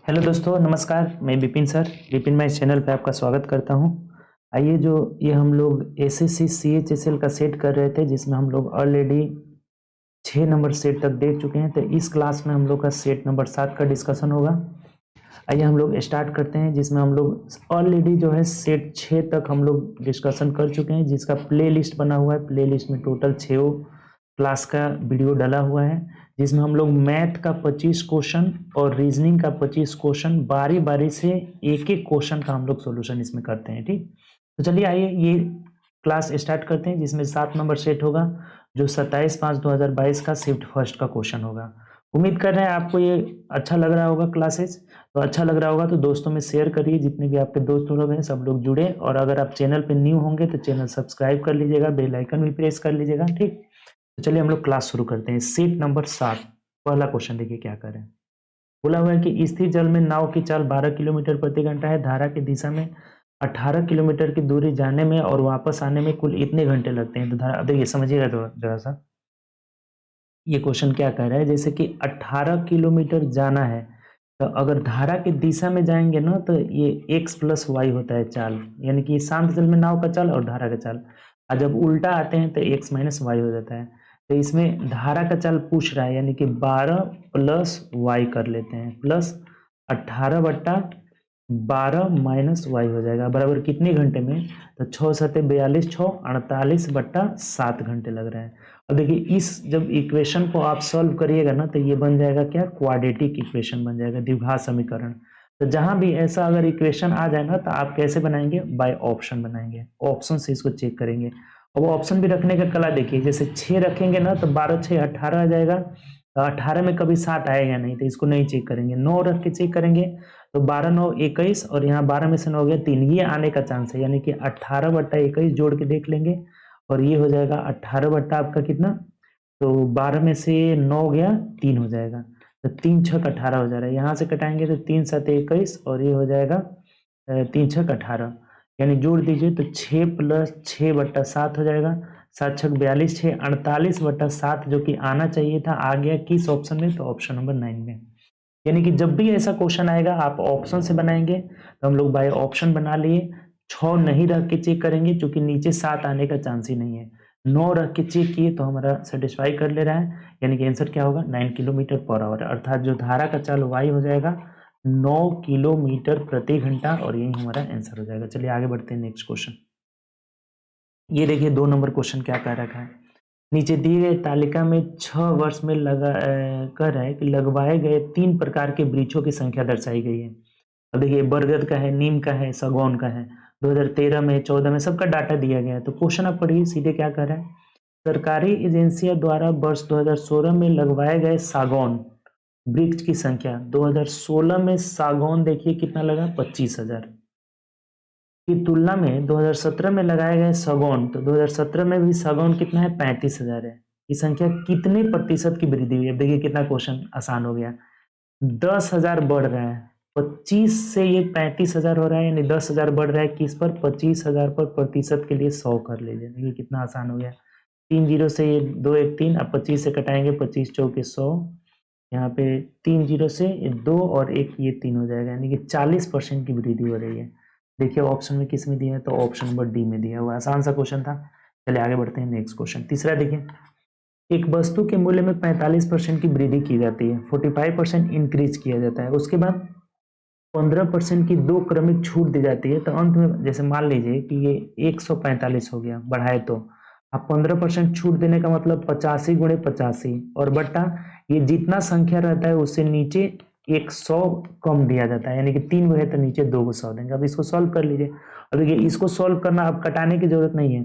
Hello दोस्तों, नमस्कार। मैं विपिन सर, विपिन मैं इस चैनल पे आपका स्वागत करता हूं। आइए, जो ये हम लोग एसएससी सीएचएसएल का सेट कर रहे थे, जिसमें हम लोग ऑलरेडी 6 नंबर सेट तक देख चुके हैं। तो इस क्लास में हम लोग का सेट नंबर 7 का डिस्कशन होगा। आइए हम लोग स्टार्ट करते हैं, जिसमें हम लोग ऑलरेडी जो है सेट 6 तक हम लोग डिस्कशन कर चुके हैं, जिसका प्ले लिस्ट बना हुआ है। प्ले लिस्ट में टोटल 6 क्लास का वीडियो डाला हुआ है, जिसमें हम लोग मैथ का 25 क्वेश्चन और रीजनिंग का 25 क्वेश्चन बारी बारी से एक एक क्वेश्चन का हम लोग सोल्यूशन इसमें करते हैं। ठीक, तो चलिए आइए ये क्लास स्टार्ट करते हैं, जिसमें 7 नंबर सेट होगा, जो 27/5/2022 का शिफ्ट फर्स्ट का क्वेश्चन होगा। उम्मीद कर रहे हैं आपको ये अच्छा लग रहा होगा क्लासेस। तो अच्छा लग रहा होगा तो दोस्तों में शेयर करिए, जितने भी आपके दोस्त लोग हैं सब लोग जुड़े। और अगर आप चैनल पे न्यू होंगे तो चैनल सब्सक्राइब कर लीजिएगा, बेल आइकन भी प्रेस कर लीजिएगा। ठीक, तो चलिए हम लोग क्लास शुरू करते हैं। सेट नंबर 7, पहला क्वेश्चन देखिए क्या करें। बोला हुआ है कि स्थिर जल में नाव की चाल 12 किलोमीटर प्रति घंटा है। धारा की दिशा में 18 किलोमीटर की दूरी जाने में और वापस आने में कुल इतने घंटे लगते हैं। तो धारा, अब देखिए समझिएगा तो जरा सा, ये क्वेश्चन क्या कह रहा है। जैसे कि 18 किलोमीटर जाना है, तो अगर धारा की दिशा में जाएंगे ना, तो ये x प्लस वाई होता है चाल, यानी कि शांत जल में नाव का चाल और धारा का चाल। और जब उल्टा आते हैं तो x माइनस वाई हो जाता है। तो इसमें धारा का चाल पूछ रहा है, यानी कि 12 प्लस वाई कर लेते हैं, प्लस 18/12 माइनस वाई हो जाएगा, बराबर कितने घंटे में। तो 6×7 = 42, 6 48/7 घंटे लग रहे हैं। अब देखिए, इस जब इक्वेशन को आप सॉल्व करिएगा ना, तो ये बन जाएगा क्या, क्वाड्रेटिक इक्वेशन बन जाएगा, द्विघात समीकरण। तो जहां भी ऐसा अगर इक्वेशन आ जाए ना, तो आप कैसे बनाएंगे, बाय ऑप्शन बनाएंगे, ऑप्शन से इसको चेक करेंगे। अब ऑप्शन भी रखने का कला देखिए, जैसे 6 रखेंगे ना, तो 12×6 = 18 आ जाएगा। तो 18 में कभी 7 आएगा नहीं, तो इसको नहीं चेक करेंगे। 9 रख के चेक करेंगे, तो 12×9 = 21, और यहाँ 12 में से 9 गया 3, ये आने का चांस है। यानी कि 18/21 जोड़ के देख लेंगे, और ये हो जाएगा 18 बट्टा आपका कितना, तो 12 में से 9 गया 3 हो जाएगा। तो 3×6 = 18 हो जा रहा है। यहाँ से कटाएंगे तो 3×7 = 21, और ये हो जाएगा 3×6 = 18, यानी जोड़ दीजिए तो 6 + 6/7 हो जाएगा। 7×6 = 42, 6 48/7 जो कि आना चाहिए था, आ गया किस ऑप्शन में, तो ऑप्शन नंबर 9 में। यानी कि जब भी ऐसा क्वेश्चन आएगा आप ऑप्शन से बनाएंगे। तो हम लोग बाय ऑप्शन बना लिए। 6 नहीं रख के चेक करेंगे, क्योंकि नीचे 7 आने का चांस ही नहीं है। 9 रख के चेक किए तो हमारा सेटिस्फाई कर ले रहा है, यानी कि आंसर क्या होगा, 9 किलोमीटर/आवर, अर्थात जो धारा का चाल वाई हो जाएगा 9 किलोमीटर प्रति घंटा, और यही हमारा आंसर हो जाएगा। चलिए आगे बढ़ते हैं नेक्स्ट क्वेश्चन। ये देखिए 2 नंबर क्वेश्चन क्या कह रखा है। नीचे दी गई तालिका में 6 वर्ष में कह रहा है कि लगवाए गए 3 प्रकार के वृक्षों की संख्या दर्शाई गई है। अब देखिए, बरगद का है, नीम का है, सागौन का है। 2013 में, 14 में सबका डाटा दिया गया है। तो क्वेश्चन आप पढ़िए, सीधे क्या कर रहा है। सरकारी एजेंसियों द्वारा वर्ष 2016 में लगवाए गए सागौन वृक्ष की संख्या, 2016 में सागौन देखिए कितना लगा, 25,000 की तुलना में 2017 में लगाए गए सागौन, तो 2017 में भी सागौन कितना है, 35,000 है। ये संख्या कितने प्रतिशत की वृद्धि हुई है। देखिए कितना क्वेश्चन आसान हो गया। 10,000 बढ़ रहा है, 25 से ये 35,000 हो रहा है, यानी 10,000 बढ़ रहा है किस पर, 25,000 पर। प्रतिशत के लिए 100 कर लीजिए। देखिए कितना आसान हो गया। 3 जीरो से ये 2 1 3, अब 25 से कटाएंगे, 25×4 = 100। यहाँ पे 3 जीरो से ये 2 और 1 ये 3 हो जाएगा, यानी कि 40% की वृद्धि हो रही है। देखिए ऑप्शन में किस में दिया है, तो ऑप्शन नंबर डी में दिया हुआ। आसान सा क्वेश्चन था। चलिए आगे बढ़ते हैं नेक्स्ट क्वेश्चन। तीसरा देखिए, एक वस्तु के मूल्य में 45% की वृद्धि की जाती है, 45% इंक्रीज किया जाता है। उसके बाद 15% की 2 क्रमिक छूट दी जाती है। तो अंत में जैसे मान लीजिए कि ये 145 हो गया, बढ़ाए तो आप 15% छूट देने का मतलब 85×85, और बट्टा ये जितना संख्या रहता है उससे नीचे 100 कम दिया जाता है, यानी कि 3 गो है तो नीचे 2 को 100 देंगे। अब इसको सॉल्व कर लीजिए। अब देखिए इसको सॉल्व करना, अब कटाने की जरूरत नहीं है।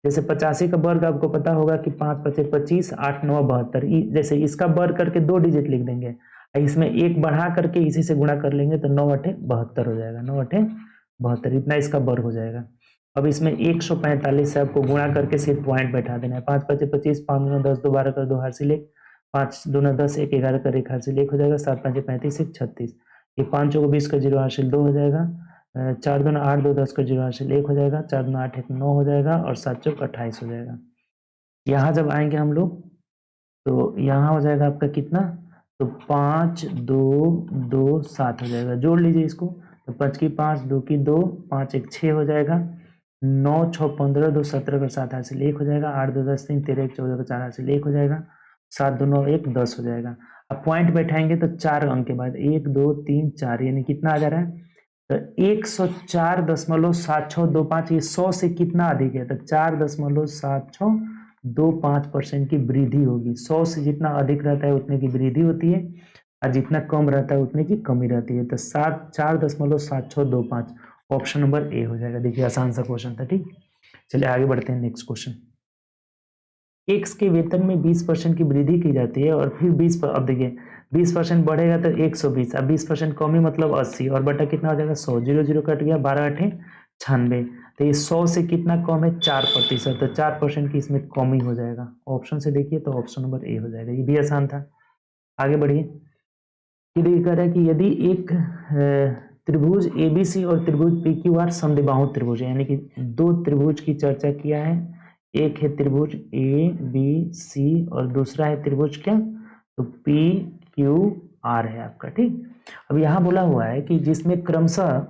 जैसे 85 का वर्ग आपको पता होगा कि 5×5 = 25, 8×9 = 72। जैसे इसका वर्ग करके 2 डिजिट लिख देंगे, इसमें 1 बढ़ा करके इसी से गुणा कर लेंगे, तो 9×8 = 72 हो जाएगा। 9×8 = 72, इतना इसका वर्ग हो जाएगा। अब इसमें 145 से आपको गुणा करके सिर्फ पॉइंट बैठा देना है। 5×5 = 25, 5×9 = 10, 2 12 कर 2 हासिल 1, 5×2 = 10, 1 11 कर 1 हासिल 1 हो जाएगा। 7×5 = 35, 1 36, ये 5 चौको 20 का 0 हासिल 2 हो जाएगा। 4×2 = 8, 2 10 का 0 हासिल 1 हो जाएगा। 4×2 = 8, 1 9 हो जाएगा, और 7 चौक 28 हो जाएगा। यहाँ जब आएंगे हम लोग, तो यहाँ हो जाएगा आपका कितना, तो 5 2 2 7 हो जाएगा। जोड़ लीजिए इसको, तो 5 की 5, 2 की 2, 5 1 6 हो जाएगा। 9 6 15, 2 17 का 7 हासिल 1 हो जाएगा। 8 2 10 3, 13 1 14 का 4 हासिल 1 हो जाएगा। 7 2 9 1 10 हो जाएगा। अब पॉइंट बैठाएंगे तो 4 अंक के बाद 1 2 3 4, यानी कितना आ जा रहा है, तो 104.7625, ये 100 से कितना अधिक है, तो 4.7625% की वृद्धि होगी। 100 से जितना अधिक रहता है उतने की वृद्धि होती है, और जितना कम रहता है उतने की कमी रहती है। तो 4.7625, ऑप्शन नंबर ए हो जाएगा। देखिए आसान सा क्वेश्चन था, ठीक। चलिए आगे बढ़ते हैं नेक्स्ट क्वेश्चन। एक्स के वेतन में 20% की वृद्धि की जाती है और फिर 20, अब देखिए 20% बढ़ेगा तो 120, अब 20% कमी मतलब 80, और बटा कितना हो जाएगा 100, 0 0 कट गया, 12 8 96, तो ये 100 से कितना कम है 4%, तो 4% की इसमें कमी हो जाएगा। ऑप्शन से देखिए तो ऑप्शन नंबर ए हो जाएगा, ये भी आसान था। आगे बढ़िए। ये देखिए कह रहा है कि यदि एक त्रिभुज ABC और त्रिभुज PQR समद्विबाहु त्रिभुज है, यानी कि दो त्रिभुज की चर्चा किया है। एक है त्रिभुज ABC और दूसरा है त्रिभुज क्या, तो PQR है आपका, ठीक। अब यहाँ बोला हुआ है कि जिसमें क्रमशः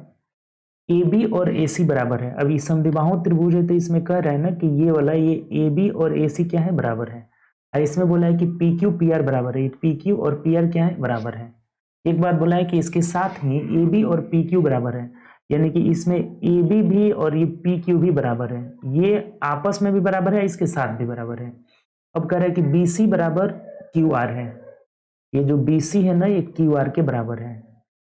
AB और AC बराबर है। अब ये समद्विबाहु त्रिभुज है तो इसमें कह रहा है ना कि ये वाला, ये AB और AC क्या है, बराबर है। और इसमें बोला है कि PQ PR बराबर है, PQ और PR क्या है, बराबर है। एक बात बोला है कि इसके साथ ही AB और PQ बराबर है, यानी कि इसमें AB भी और ये PQ भी बराबर है, ये आपस में भी बराबर है, इसके साथ भी बराबर है। अब कह रहा है कि BC बराबर QR है, ये जो BC है ना ये QR के बराबर है।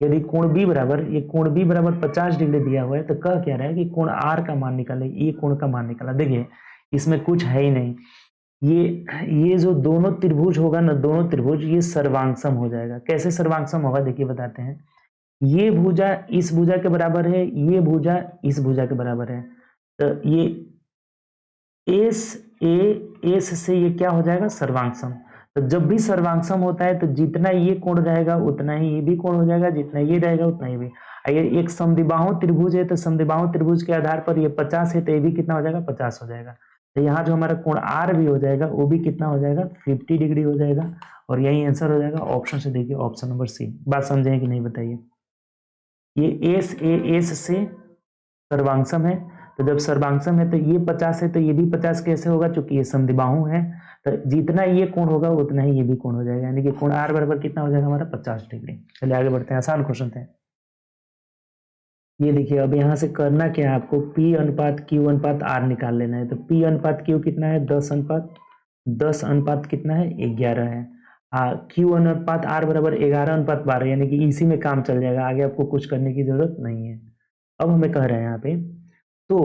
यदि कोण B बराबर, ये कोण B बराबर 50 डिग्री दिया हुआ है, तो कह क्या रहा है कि कोण R का मान निकाले, ये कोण का मान निकाला। देखिए इसमें कुछ है ही नहीं, ये जो दोनों त्रिभुज होगा ना, दोनों त्रिभुज ये सर्वांगसम हो जाएगा। कैसे सर्वांगसम होगा, देखिए बताते हैं। ये भुजा इस भुजा के बराबर है, ये भुजा इस भुजा के बराबर है, तो ये एस से ये क्या हो जाएगा, सर्वांगसम। तो जब भी सर्वांगसम होता है तो जितना ये कोण रहेगा उतना ही ये भी कोण हो जाएगा, जितना ये रहेगा उतना ही भी। अगर एक समद्विबाहु त्रिभुज है तो समद्विबाहु त्रिभुज के आधार पर ये 50 है तो ये भी कितना हो जाएगा, 50 हो जाएगा। तो यहाँ जो हमारा कोण R भी हो जाएगा वो भी कितना हो जाएगा, 50 डिग्री हो जाएगा, और यही आंसर हो जाएगा। ऑप्शन से देखिए, ऑप्शन नंबर सी। बात समझे कि नहीं बताइए। ये एस से सर्वांगसम है, तो जब सर्वांगसम है तो ये 50 है तो ये भी 50 कैसे होगा, चूंकि ये समद्विबाहु है, तो जितना ये कोण होगा उतना ही ये भी कोण हो जाएगा, यानी कि कोण R बराबर कितना हो जाएगा हमारा, 50 डिग्री। चलिए आगे बढ़ते हैं, आसान क्वेश्चन थे ये। देखिए अब यहाँ से करना क्या है आपको, P अनुपात Q अनुपात R निकाल लेना है। तो P अनुपात Q कितना है, 10 अनुपात कितना है, 11 है। Q अनुपात R बराबर 11 अनुपात 12, यानी कि इसी में काम चल जाएगा, आगे आपको कुछ करने की जरूरत नहीं है। अब हमें कह रहे हैं यहाँ पे, तो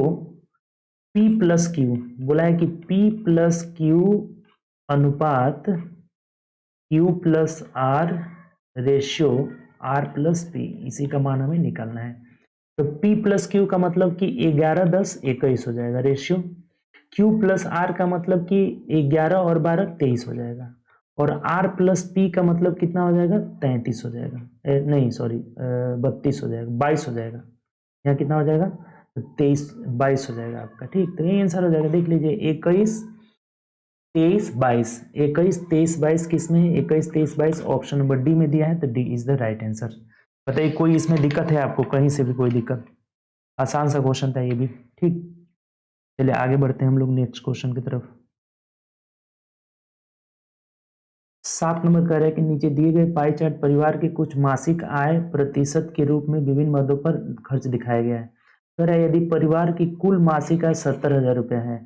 P प्लस Q बोला है कि P प्लस Q अनुपात Q plus R ratio R plus P, इसी का मान हमें निकालना है। तो P प्लस Q का मतलब कि 11 10 21 हो जाएगा रेशियो। Q प्लस R का मतलब कि 11 और 12 23 हो जाएगा, और R प्लस P का मतलब कितना हो जाएगा, 33 हो जाएगा, नहीं सॉरी 32 हो जाएगा, 22 हो जाएगा। यहाँ कितना हो जाएगा, 23 22 हो जाएगा आपका, ठीक। तो ये आंसर हो जाएगा, देख लीजिए 21 23 22, 21 23 22 किस में है, 21 23 22 ऑप्शन नंबर डी में दिया है, तो D is the right answer. बताइए कोई इसमें दिक्कत है आपको, कहीं से भी कोई दिक्कत, आसान सा क्वेश्चन था ये भी, ठीक। चलिए आगे बढ़ते हैं हम लोग नेक्स्ट क्वेश्चन की तरफ। 7 नंबर कह रहे हैं कि नीचे दिए गए पाई चार्ट परिवार के कुछ मासिक आय प्रतिशत के रूप में विभिन्न मदों पर खर्च दिखाया गया है। कह रहा है यदि परिवार की कुल मासिक आय 70,000 रुपये है,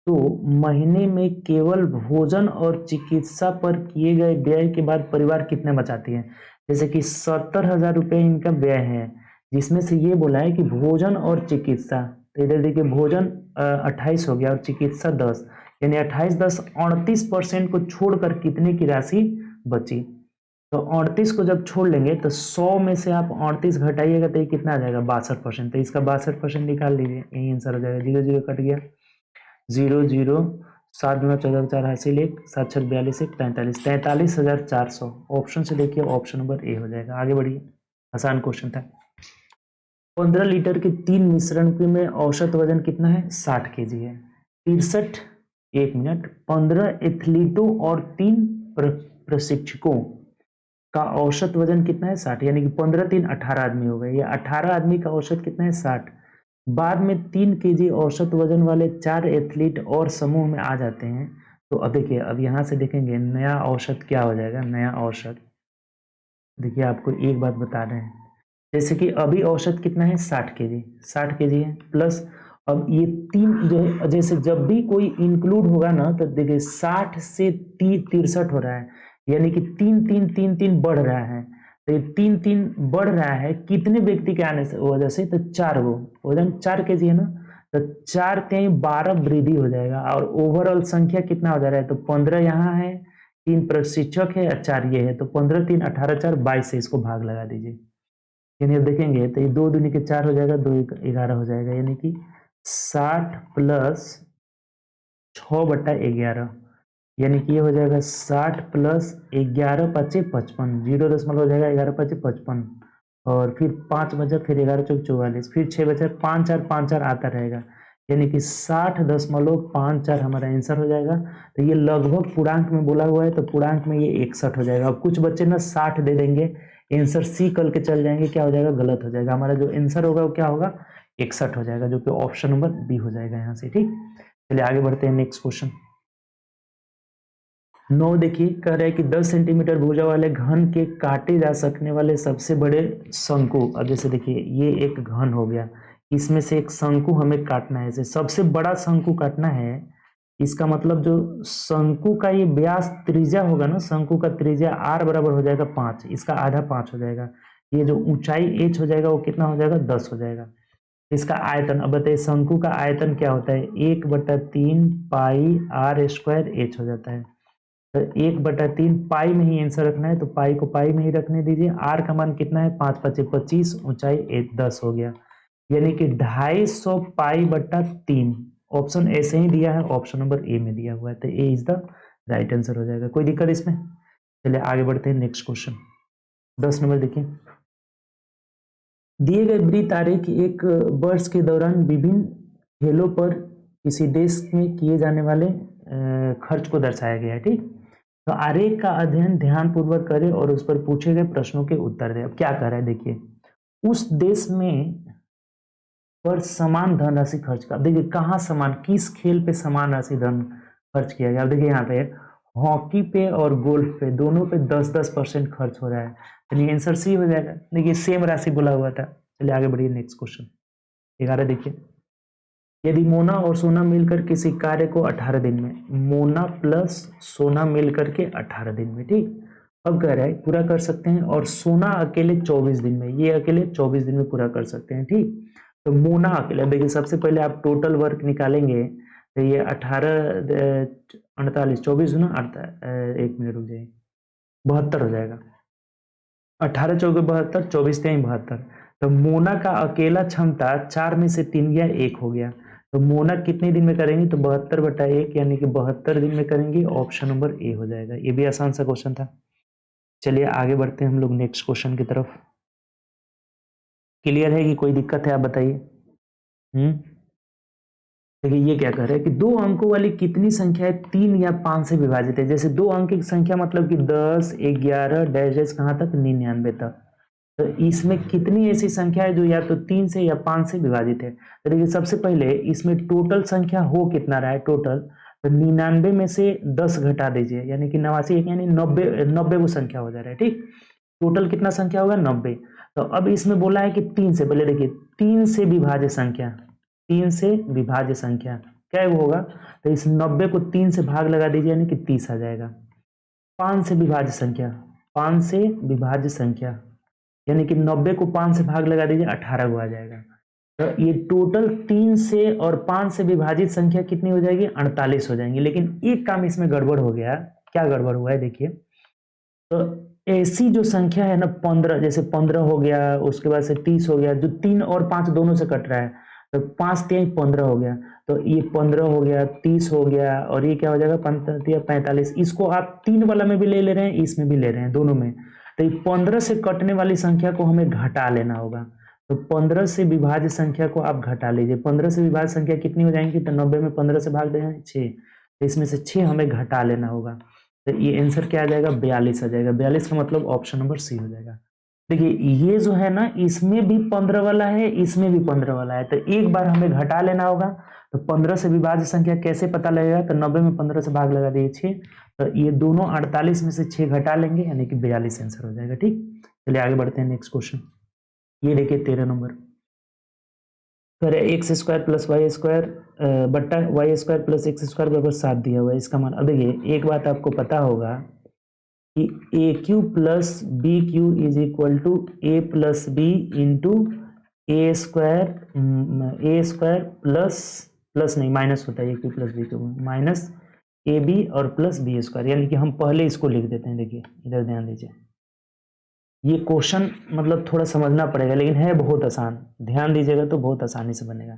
तो महीने में केवल भोजन और चिकित्सा पर किए गए व्यय के बाद परिवार कितने बचाती है। जैसे कि 70,000 रुपये इनका व्यय है, जिसमें से ये बोला है कि भोजन और चिकित्सा, तो इधर देखिए भोजन 28 हो गया और चिकित्सा 10, यानी 28 10 38% को छोड़कर कितने की राशि बची। तो 38 को जब छोड़ लेंगे तो 100 में से आप 38 घटाइएगा तो ये कितना आ जाएगा, 62%। तो इसका 62% निकाल लीजिए, यही आंसर हो जाएगा। 0 0 कट गया, 0 0 7 गुना 14 4 हासिल 1 7 6 42 1 43 43,400। ऑप्शन से देखिए, ऑप्शन नंबर ए हो जाएगा। आगे बढ़िए, आसान क्वेश्चन था। 15 लीटर के 3 मिश्रण में औसत वजन कितना है, 60 kg है। 63 1 मिनट 15 एथलीटों और 3 प्रशिक्षकों का औसत वजन कितना है 60, यानी कि 15 3 18 आदमी हो गए। ये 18 आदमी का औसत कितना है 60। बाद में 3 केजी औसत वजन वाले 4 एथलीट और समूह में आ जाते हैं। तो अब देखिए, अब यहाँ से देखेंगे नया औसत क्या हो जाएगा। नया औसत देखिए, आपको एक बात बता रहे हैं, जैसे कि अभी औसत कितना है 60 केजी, 60 केजी है प्लस अब ये 3 जो है, जैसे जब भी कोई इंक्लूड होगा ना तो देखिए 60 से 63 हो रहा है, यानी कि 3 3 3 3 बढ़ रहा है। तो ये 3 3 बढ़ रहा है कितने व्यक्ति के आने से वजह से, तो 4 गो, वजन 4 केजी है ना, तो 4 3 12 वृद्धि हो जाएगा और ओवरऑल संख्या कितना हो जा रहा है, तो 15 यहाँ है, 3 प्रशिक्षक है और 4 ये है, तो 15 3 18 4 22 से इसको भाग लगा दीजिए। यानी अब देखेंगे तो ये 2 दूनी के 4 हो जाएगा, 2 11 हो जाएगा, यानी कि 60 प्लस 6/11, यानी कि ये हो जाएगा 60 प्लस 11 पचे 55, 0 हो जाएगा 11 पचे 55, और फिर 5 बचा, फिर 11 चौक 44, फिर 6 बचा, 5 4 5 4 आता रहेगा, यानी कि 60.54 हमारा आंसर हो जाएगा। तो ये लगभग पूर्णांक में बोला हुआ है, तो पूर्णांक में ये 61 हो जाएगा। अब कुछ बच्चे ना 60 दे देंगे, आंसर सी कल के चल जाएंगे, क्या हो जाएगा, गलत हो जाएगा। हमारा जो आंसर होगा वो क्या होगा, 61 हो जाएगा, जो कि ऑप्शन नंबर बी हो जाएगा यहाँ से। ठीक, चलिए आगे बढ़ते हैं नेक्स्ट क्वेश्चन। 9 देखिए, कह रहा है कि 10 सेंटीमीटर भुजा वाले घन के काटे जा सकने वाले सबसे बड़े शंकु। अब जैसे देखिए ये एक घन हो गया, इसमें से एक शंकु हमें काटना है, जैसे सबसे बड़ा शंकु काटना है। इसका मतलब जो शंकु का ये व्यास त्रिज्या होगा ना, शंकु का त्रिज्या r बराबर हो जाएगा 5, इसका आधा 5 हो जाएगा। ये जो ऊंचाई h हो जाएगा वो कितना हो जाएगा, 10 हो जाएगा। इसका आयतन अब बताइए, शंकु का आयतन क्या होता है, 1/3 पाई r स्क्वायर h हो जाता है। तो 1/3 पाई में ही आंसर रखना है, तो पाई को पाई में ही रखने दीजिए। r का मान कितना है, 5 5 25, ऊंचाई 10 हो गया, यानी कि 250 पाई/3। ऑप्शन ऐसे ही दिया है, ऑप्शन नंबर ए में दिया हुआ है, तो ए इज द राइट आंसर हो जाएगा। कोई दिक्कत इसमें? चलिए आगे बढ़ते हैं नेक्स्ट क्वेश्चन। 10 नंबर देखिए, दिए गए वृत्त आरेख एक वर्ष के दौरान विभिन्न खेलों पर किसी देश में किए जाने वाले खर्च को दर्शाया गया है। ठीक, तो आरेख का अध्ययन ध्यानपूर्वक करें और उस पर पूछे गए प्रश्नों के उत्तर दें। अब क्या कर रहा है देखिए, उस देश में पर समान धनराशि खर्च का, देखिए कहाँ समान, किस खेल पे समान राशि धन खर्च किया गया। अब देखिए यहाँ पे हॉकी पे और गोल्फ पे दोनों पे 10-10% खर्च हो रहा है, यानी आंसर सी हो जाएगा। देखिए सेम राशि बोला हुआ था। चलिए आगे बढ़िए नेक्स्ट क्वेश्चन 11 देखिए, यदि मोना और सोना मिलकर किसी कार्य को 18 दिन में, मोना प्लस सोना मिलकर के 18 दिन में, ठीक, अब कह रहा है पूरा कर सकते हैं, और सोना अकेले 24 दिन में, ये अकेले 24 दिन में पूरा कर सकते हैं। ठीक, तो मोना अकेले, देखिए सबसे पहले आप टोटल वर्क निकालेंगे, तो ये 18 48 24 ना 1 मिनट रुक जाइए, 72 हो जाएगा। 18 चौके 72, 24 3 72। तो मोना का अकेला क्षमता 4 में से 3 गया, 1 हो गया। तो मोना कितने दिन में करेंगे, तो 72/1, यानी कि 72 दिन में करेंगे, ऑप्शन नंबर ए हो जाएगा। ये भी आसान सा क्वेश्चन था। चलिए आगे बढ़ते हैं हम लोग नेक्स्ट क्वेश्चन की तरफ। क्लियर है कि कोई दिक्कत है, आप बताइए। देखिए ये क्या कह रहा है कि 2 अंकों वाली कितनी संख्याएं 3 या 5 से विभाजित है। जैसे 2 अंक की संख्या मतलब कि 10 11 डैश डैश कहाँ तक, 99 तक। तो इसमें कितनी ऐसी संख्या है जो या तो 3 से या 5 से विभाजित है। तो देखिए सबसे पहले इसमें टोटल संख्या हो कितना रहा है, टोटल, तो 99 में से 10 घटा दीजिए, यानी कि 89 यानी 90 वो संख्या हो जा रहा है। ठीक, टोटल कितना संख्या होगा, 90। तो अब इसमें बोला है कि 3 से, पहले देखिए 3 से विभाज्य संख्या, 3 से विभाज्य संख्या क्या होगा, तो इस 90 को 3 से भाग लगा दीजिए, यानी कि 30 आ जाएगा। 5 से विभाज्य संख्या, 5 से विभाज्य संख्या, यानी कि 90 को 5 से भाग लगा दीजिए, 18 को आ जाएगा। तो ये टोटल 3 से और 5 से विभाजित संख्या कितनी हो जाएगी, 48 हो जाएंगी। लेकिन एक काम इसमें गड़बड़ हो गया, क्या गड़बड़ हुआ है देखिए, तो ऐसी जो संख्या है ना 15, जैसे 15 हो गया, उसके बाद से 30 हो गया, जो 3 और 5 दोनों से कट रहा है, तो 5 3 15 हो गया, तो ये 15 हो गया, 30 हो गया, और ये क्या हो जाएगा 45। इसको आप 3 वाला में भी ले रहे हैं, इसमें भी ले रहे हैं, दोनों में। तो 15 से कटने वाली संख्या को हमें घटा लेना होगा। तो 15 से विभाज्य संख्या को आप घटा लीजिए। 15 से विभाज्य संख्या कितनी हो जाएंगी, तो 90 में 15 से भाग दें 6, तो इसमें से 6 हमें घटा लेना होगा। तो ये आंसर क्या आ जाएगा, 42 आ जाएगा। 42 का मतलब ऑप्शन नंबर सी हो जाएगा। देखिए ये जो है ना, इसमें भी 15 वाला है, इसमें भी 15 वाला है, तो एक बार हमें घटा लेना होगा। तो 15 से विभाज्य संख्या कैसे पता लगेगा, तो 90 में 15 से भाग लगा दिए 6, तो ये दोनों 48 में से 6 घटा लेंगे, यानी कि 42 आंसर हो जाएगा। ठीक, चलिए आगे बढ़ते हैं नेक्स्ट क्वेश्चन। ये देखिए 13 नंबर, फिर x square plus y square बट्टा y square plus x square बराबर 7 दिया हुआ है। इसका मान, अब देखिए एक बात आपको पता होगा कि a Q plus b cube is equal to a plus b into a square plus, plus नहीं माइनस होता है, a Q plus b cube minus a b और प्लस बी स्क्वायर, यानी कि हम पहले इसको लिख देते हैं। देखिए इधर ध्यान दीजिए, ये क्वेश्चन मतलब थोड़ा समझना पड़ेगा, लेकिन है बहुत आसान, ध्यान दीजिएगा तो बहुत आसानी से बनेगा।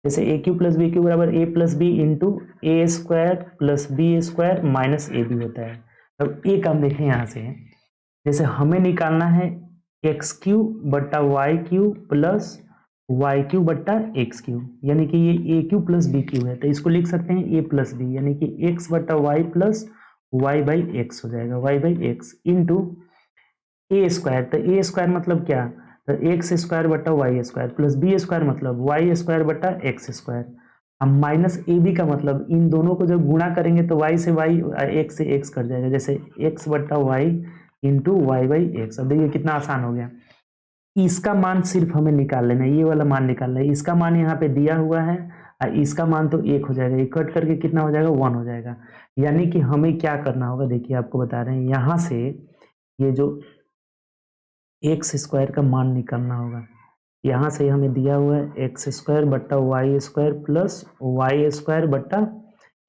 जैसे a Q plus b cube बराबर a plus b into a square plus b square minus a b होता है। अब एक हम देखें यहाँ से, जैसे हमें निकालना है एक्स क्यू बट्टा y q plus y q बट्टा एक्स क्यू, यानी कि ये a Q plus b q है, तो इसको लिख सकते हैं ए प्लस बी, यानी कि एक्स बट्टा y plus y by x हो जाएगा, y by x into a square, तो ए स्क्वायर मतलब क्या, तो एक्स स्क्वायर बट्टा y square plus b square मतलब वाई स्क्वायर बट्टा एक्स स्क्वायर। हम माइनस ए बी का मतलब इन दोनों को जब गुणा करेंगे तो वाई से वाई, एक्स से एक्स कट जाएगा, जैसे एक्स बट्टा y into y by x. अब देखिए कितना आसान हो गया। इसका मान सिर्फ हमें निकाल लेना है, ये वाला मान निकालना है, इसका मान यहाँ पे दिया हुआ है, इसका मान तो 1 हो जाएगा, ये कट करके कितना हो जाएगा 1 हो जाएगा। यानी कि हमें क्या करना होगा, देखिए आपको बता रहे हैं, यहाँ से ये जो एक्स स्क्वायर का मान निकालना होगा, यहाँ से हमें दिया हुआ है एक्स स्क्वायर बट्टा y square plus y square बट्टा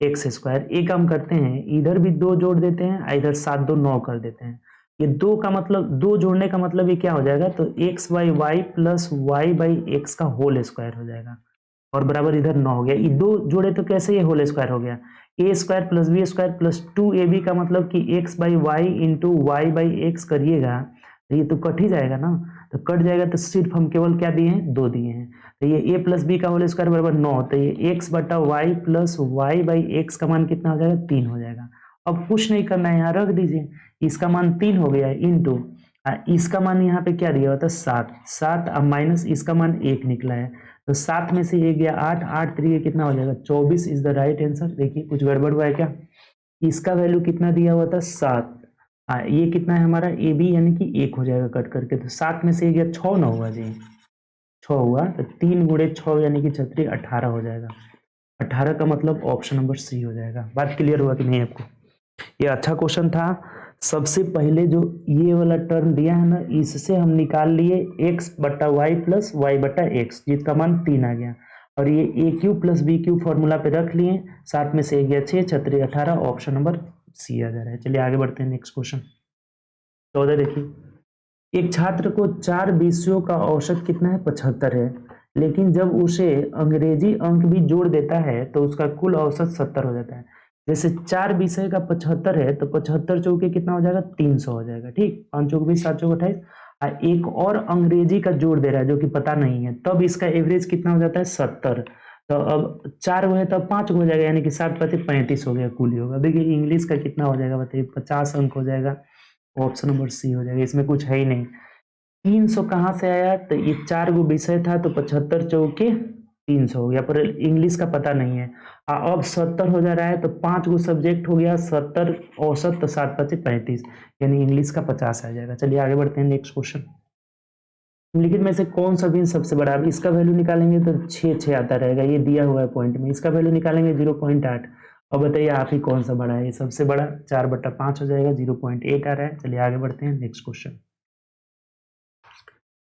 एक्स स्क्वायर। एक काम करते हैं, इधर भी 2 जोड़ देते हैं, इधर 7 2 9 कर देते हैं। ये 2 का मतलब, 2 जोड़ने का मतलब ये क्या हो जाएगा, तो x by y plus y by x का होल स्क्वायर हो जाएगा, और बराबर इधर 9 हो गया। ये 2 जोड़े तो कैसे ये होल स्क्वायर हो गया, a square plus b square plus 2ab का मतलब कि x by y into y by x करिएगा, तो ये तो कट ही जाएगा ना, तो कट जाएगा, तो सिर्फ हम केवल क्या दिए हैं, 2 दिए हैं, तो ये a प्लस बी का होल स्क्वायर बराबर 9, तो ये x बटा y plus y by x का मान कितना हो जाएगा, 3 हो जाएगा। अब कुछ नहीं करना है, यहाँ रख दीजिए, इसका मान 3 हो गया इंटू इसका मान यहाँ पे क्या दिया हुआ था 7, 7 अब माइनस इसका मान 1 निकला है, तो 7 में से 1 गया 8, 8 3 कितना हो जाएगा 24 इज द राइट आंसर। देखिए कुछ गड़बड़ हुआ है क्या, इसका वैल्यू कितना दिया हुआ था 7, ये कितना है हमारा ए बी, यानी कि 1 हो जाएगा कट करके, तो 7 में से 1 गया 6 ना हुआ जी, 6 हुआ, तो 3 गुणे 6 यानी कि 36 18 हो जाएगा। 18 का मतलब ऑप्शन नंबर सी हो जाएगा। बात क्लियर हुआ कि नहीं आपको, ये अच्छा क्वेश्चन था। सबसे पहले जो ये वाला टर्म दिया है ना, इससे हम निकाल लिए x बट्टा वाई प्लस वाई बट्टा एक्स, जिसका मान 3 आ गया, और ये a Q plus b cube formula पे रख लिए, 7 में से 1 गया 6, 36 18, ऑप्शन नंबर सी आ जा रहा है। चलिए आगे बढ़ते हैं नेक्स्ट क्वेश्चन 14 देखिए, एक छात्र को 4 विषयों का औसत कितना है 75 है, लेकिन जब उसे अंग्रेजी अंक भी जोड़ देता है तो उसका कुल औसत 70 हो जाता है। जैसे 4 विषय का 75 है, तो 75 चौके कितना हो जाएगा 300 हो जाएगा। ठीक, 5 चौक 20 7 चौक 28, एक और अंग्रेजी का जोड़ दे रहा है जो कि पता नहीं है, तब इसका एवरेज कितना हो जाता है 70। तो अब 4 गो है तब 5 गो हो जाएगा, यानी कि 7 5 35 हो गया, कुल ही होगा। देखिए इंग्लिश का कितना हो जाएगा बताइए, 50 अंक हो जाएगा, ऑप्शन नंबर सी हो जाएगा, इसमें कुछ है ही नहीं। 300 कहाँ से आया, तो ये 4 गो विषय था, तो 75 चौके 300 हो गया, पर इंग्लिश का पता नहीं है। अब 70 हो जा रहा है, तो 5 गो सब्जेक्ट हो गया 70 औसत, तो 7 5 35, यानी इंग्लिश का 50 आ जाएगा। चलिए आगे बढ़ते हैं नेक्स्ट क्वेश्चन। निम्नलिखित में से कौन सा भिन्न सबसे बड़ा है, इसका वैल्यू निकालेंगे तो 6 6 आता रहेगा, ये दिया हुआ है पॉइंट में, इसका वैल्यू निकालेंगे 0.8। अब बताइए आप ही कौन सा बड़ा है, ये सबसे बड़ा 4/5 हो जाएगा, 0.8 आ रहा है। चलिए आगे बढ़ते हैं नेक्स्ट क्वेश्चन।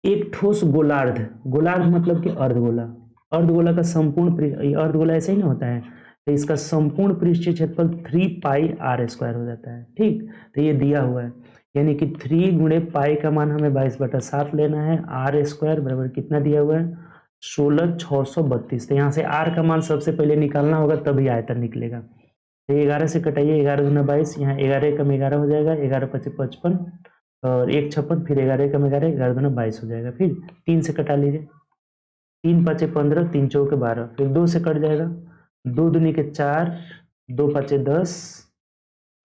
एक ठोस गोलार्ध, गोलार्ध मतलब कि अर्धगोला, अर्धगोला का संपूर्ण, अर्धगोला ऐसे ही ना होता है, तो इसका संपूर्ण पृष्ठीय क्षेत्रफल 3 पाई आर स्क्वायर हो जाता है। ठीक, तो ये दिया हुआ है, यानी कि 3 गुणे पाई का मान हमें 22/7 लेना है, आर स्क्वायर बराबर कितना दिया हुआ है 16,632। तो यहाँ से आर का मान सबसे पहले निकालना होगा, तभी आयतन निकलेगा। तो 11 से कटाइए, 11 दूना 22, यहाँ 11 कम 11 हो जाएगा, 11 5 55 और 1 56, फिर 11 कम 11, 11 दूना 22 हो जाएगा। फिर 3 से कटा लीजिए, 3 5 15, 3 चौके 12, फिर 2 से कट जाएगा, 2 दूनी के 4, 2 5 10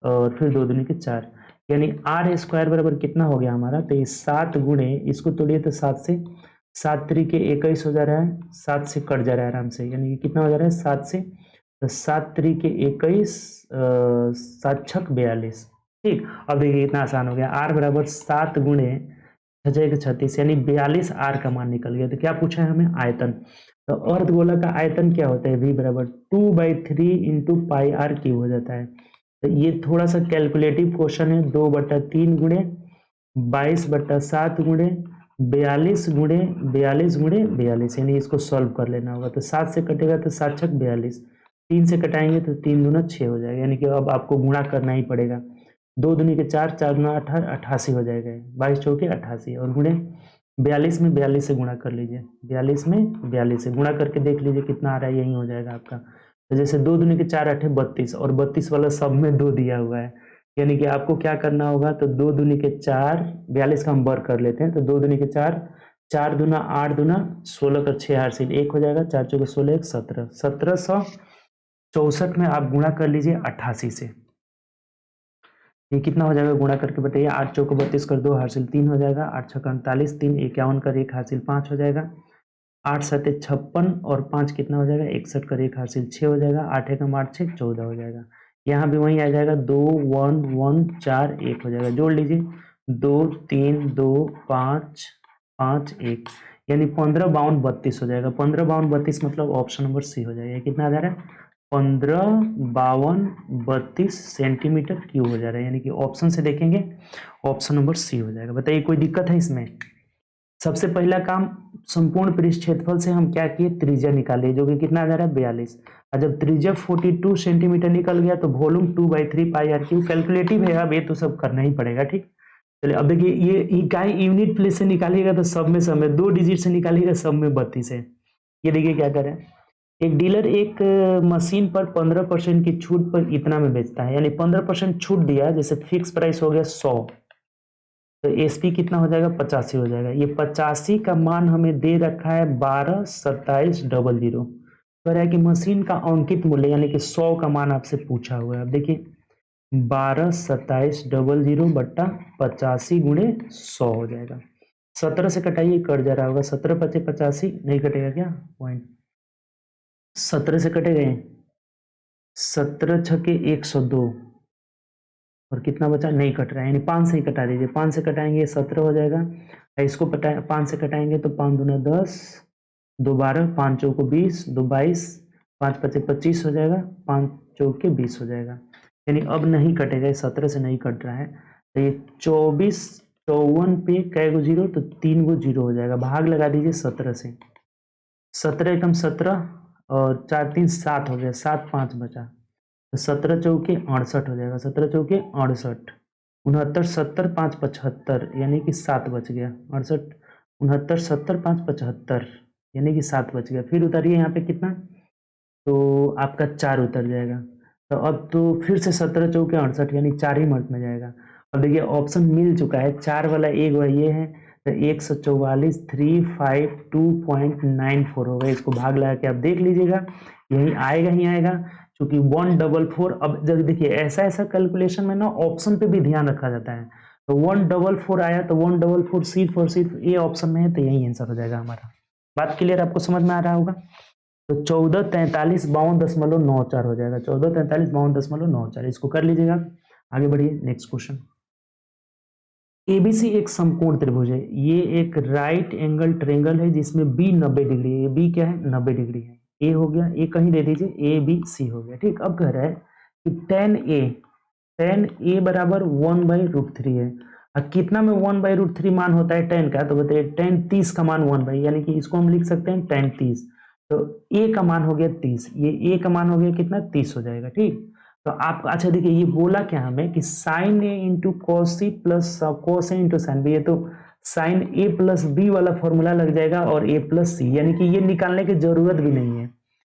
और फिर 2 दूनी के 4, यानी आर स्क्वायर बराबर कितना हो गया हमारा, तो ये 7 गुणे, इसको तोड़िए तो 7 से, 7 तरीके 21 हो जा रहा है, 7 से कट जा रहा है आराम से, यानी कि कितना हो जा रहा है 7 से, तो 7 तरीके 21, 7 छक 42। ठीक, अब देखिए कितना आसान हो गया, आर बराबर 7 गुणे 6 36, यानी 42 आर का मान निकल गया। तो क्या पूछा है हमें, आयतन। तो अर्धगोला का आयतन क्या होता है, v बराबर 2/3 इंटू पाई आर क्यूब हो जाता है। तो ये थोड़ा सा कैलकुलेटिव क्वेश्चन है, 2/3 गुणे 22/7 गुणे 42 गुणे 42 गुणे 42, यानी इसको सॉल्व कर लेना होगा। तो 7 से कटेगा तो 7 छक 42, 3 से कटाएंगे तो 3 दूना 6 हो जाएगा, यानी कि अब आपको गुणा करना ही पड़ेगा। 2 दूनी के 4, 4 दूना 18, 88 हो जाएगा, 22 चौके 88, और गुणे 42 में 42 से गुणा कर लीजिए, 42 में 42 से गुणा करके देख लीजिए कितना आ रहा है, यही हो जाएगा आपका। तो जैसे 2 दूनी के 4 8 32, और 32 वाला सब में 2 दिया हुआ है, यानी कि आपको क्या करना होगा, तो 2 दूनी के 4, 42 का हम वर्ग कर लेते हैं, तो 2 दूनी के 4, 4 दूना 8 दूना 16 का 6 हासिल 1 हो जाएगा, 4 चौके 16 1 17, 1764 में आप गुणा कर लीजिए 88 से, ये कितना हो जाएगा गुणा करके बताइए, 8 चौको 32 कर 2 हासिल 3 हो जाएगा, 8 छक्का 39, 3 51 कर 1 हासिल 5 हो जाएगा, 8 7 56 और 5 कितना हो जाएगा 61 कर 1 हासिल 6 हो जाएगा, 8 एकम 8 6 14 हो जाएगा। यहाँ भी वहीं आ जाएगा 2 1 1 4 1 हो जाएगा, जोड़ लीजिए 2 3 2 5 5 1, यानी 15 52 32 हो जाएगा। 15 52 32 मतलब ऑप्शन नंबर सी हो जाएगा। कितना आ जा रहा है 15 52 32 सेंटीमीटर क्यूब हो जा रहा है, यानी कि ऑप्शन से देखेंगे ऑप्शन नंबर सी हो जाएगा। बताइए कोई दिक्कत है इसमें। सबसे पहला काम, संपूर्ण पृष्ठ क्षेत्रफल से हम क्या किए, त्रिज्या निकालिए, जो कि कितना आ जा रहा है 42, और जब त्रिज्या 42 सेंटीमीटर निकल गया तो volume 2/3 pi r cube, calculative है, अब ये तो सब करना ही पड़ेगा। ठीक, चलिए अब देखिए ये इकाई यूनिट प्लेस से निकालिएगा तो सब में 2 डिजिट से निकालिएगा, सब में 32 है। ये देखिए क्या करें, एक डीलर एक मशीन पर 15% की छूट पर इतना में बेचता है, यानी 15% छूट दिया, जैसे फिक्स प्राइस हो गया 100, तो एसपी कितना हो जाएगा 85 हो जाएगा। ये 85 का मान हमें दे रखा है 122700, कह रहा है कि मशीन का अंकित मूल्य यानी कि 100 का मान आपसे पूछा हुआ है। अब देखिए 122700 बट्टा 85 गुणे 100 हो जाएगा। 17 से कटाइए, कट जा रहा होगा, 17 पचे 85 नहीं कटेगा क्या पॉइंट, 17 से कटेगा, 17 छके 102, और कितना बचा नहीं कट रहा है, यानी 5 से ही कटा दीजिए, 5 से कटाएंगे 17 हो जाएगा, इसको 5 से कटाएंगे तो 5 दूना 10, 2 12, 5 चौको 20, 2 22, 5 पचे 25 हो जाएगा, 5 चौके 20 हो जाएगा, यानी अब नहीं कटेगा, 17 से नहीं कट रहा है। तो ये 24 54 पे कै गो जीरो, तो 3 गो जीरो हो जाएगा, भाग लगा दीजिए 17 से, 17 एकम 17 और 4 3 7 हो गया, 7 5 बचा, तो 17 चौके 68 हो जाएगा, 17 चौके 68, 69 70 5 75, यानी कि 7 बच गया, 68 69 70 5 75, यानी कि 7 बच गया। फिर उतारिए यहाँ पे कितना, तो आपका 4 उतर जाएगा, तो अब तो फिर से 17 चौके 68, यानी 4 ही मर्द में जाएगा। अब देखिए ऑप्शन मिल चुका है, 4 वाला एक बार ये है, तो 144 352.94 होगा, इसको भाग लगा के आप देख लीजिएगा, यही आएगा ही आएगा, क्योंकि 144। अब जब देखिए ऐसा ऐसा कैलकुलेशन में ना ऑप्शन पे भी ध्यान रखा जाता है, तो 144 आया तो 144 सिर्फ ये ऑप्शन में है, तो यही आंसर हो जाएगा हमारा। बात क्लियर, आपको समझ में आ रहा होगा। तो 144352.94 हो जाएगा, 144352.94, इसको कर लीजिएगा। आगे बढ़िए नेक्स्ट क्वेश्चन। एबीसी एक समकोण त्रिभुज है, ये एक राइट एंगल ट्रेंगल है जिसमें बी 90 डिग्री है, बी क्या है 90 डिग्री है, ए हो गया, ए कहीं दे दीजिए, ए बी सी हो गया। ठीक, अब कह रहा है कि tan ए बराबर 1/√3 है, और कितना में 1/√3 मान होता है tan का, तो बताइए tan 30 का मान 1 यानी कि इसको हम लिख सकते हैं tan 30, तो ए का मान हो गया 30, ये ए का मान हो गया कितना 30 हो जाएगा। ठीक, तो आप अच्छा देखिए ये बोला क्या हमें कि sine a into cos c plus cos a into sine b, ये तो साइन ए प्लस बी वाला फॉर्मूला लग जाएगा और ए प्लस सी, यानी कि ये निकालने की जरूरत भी नहीं है।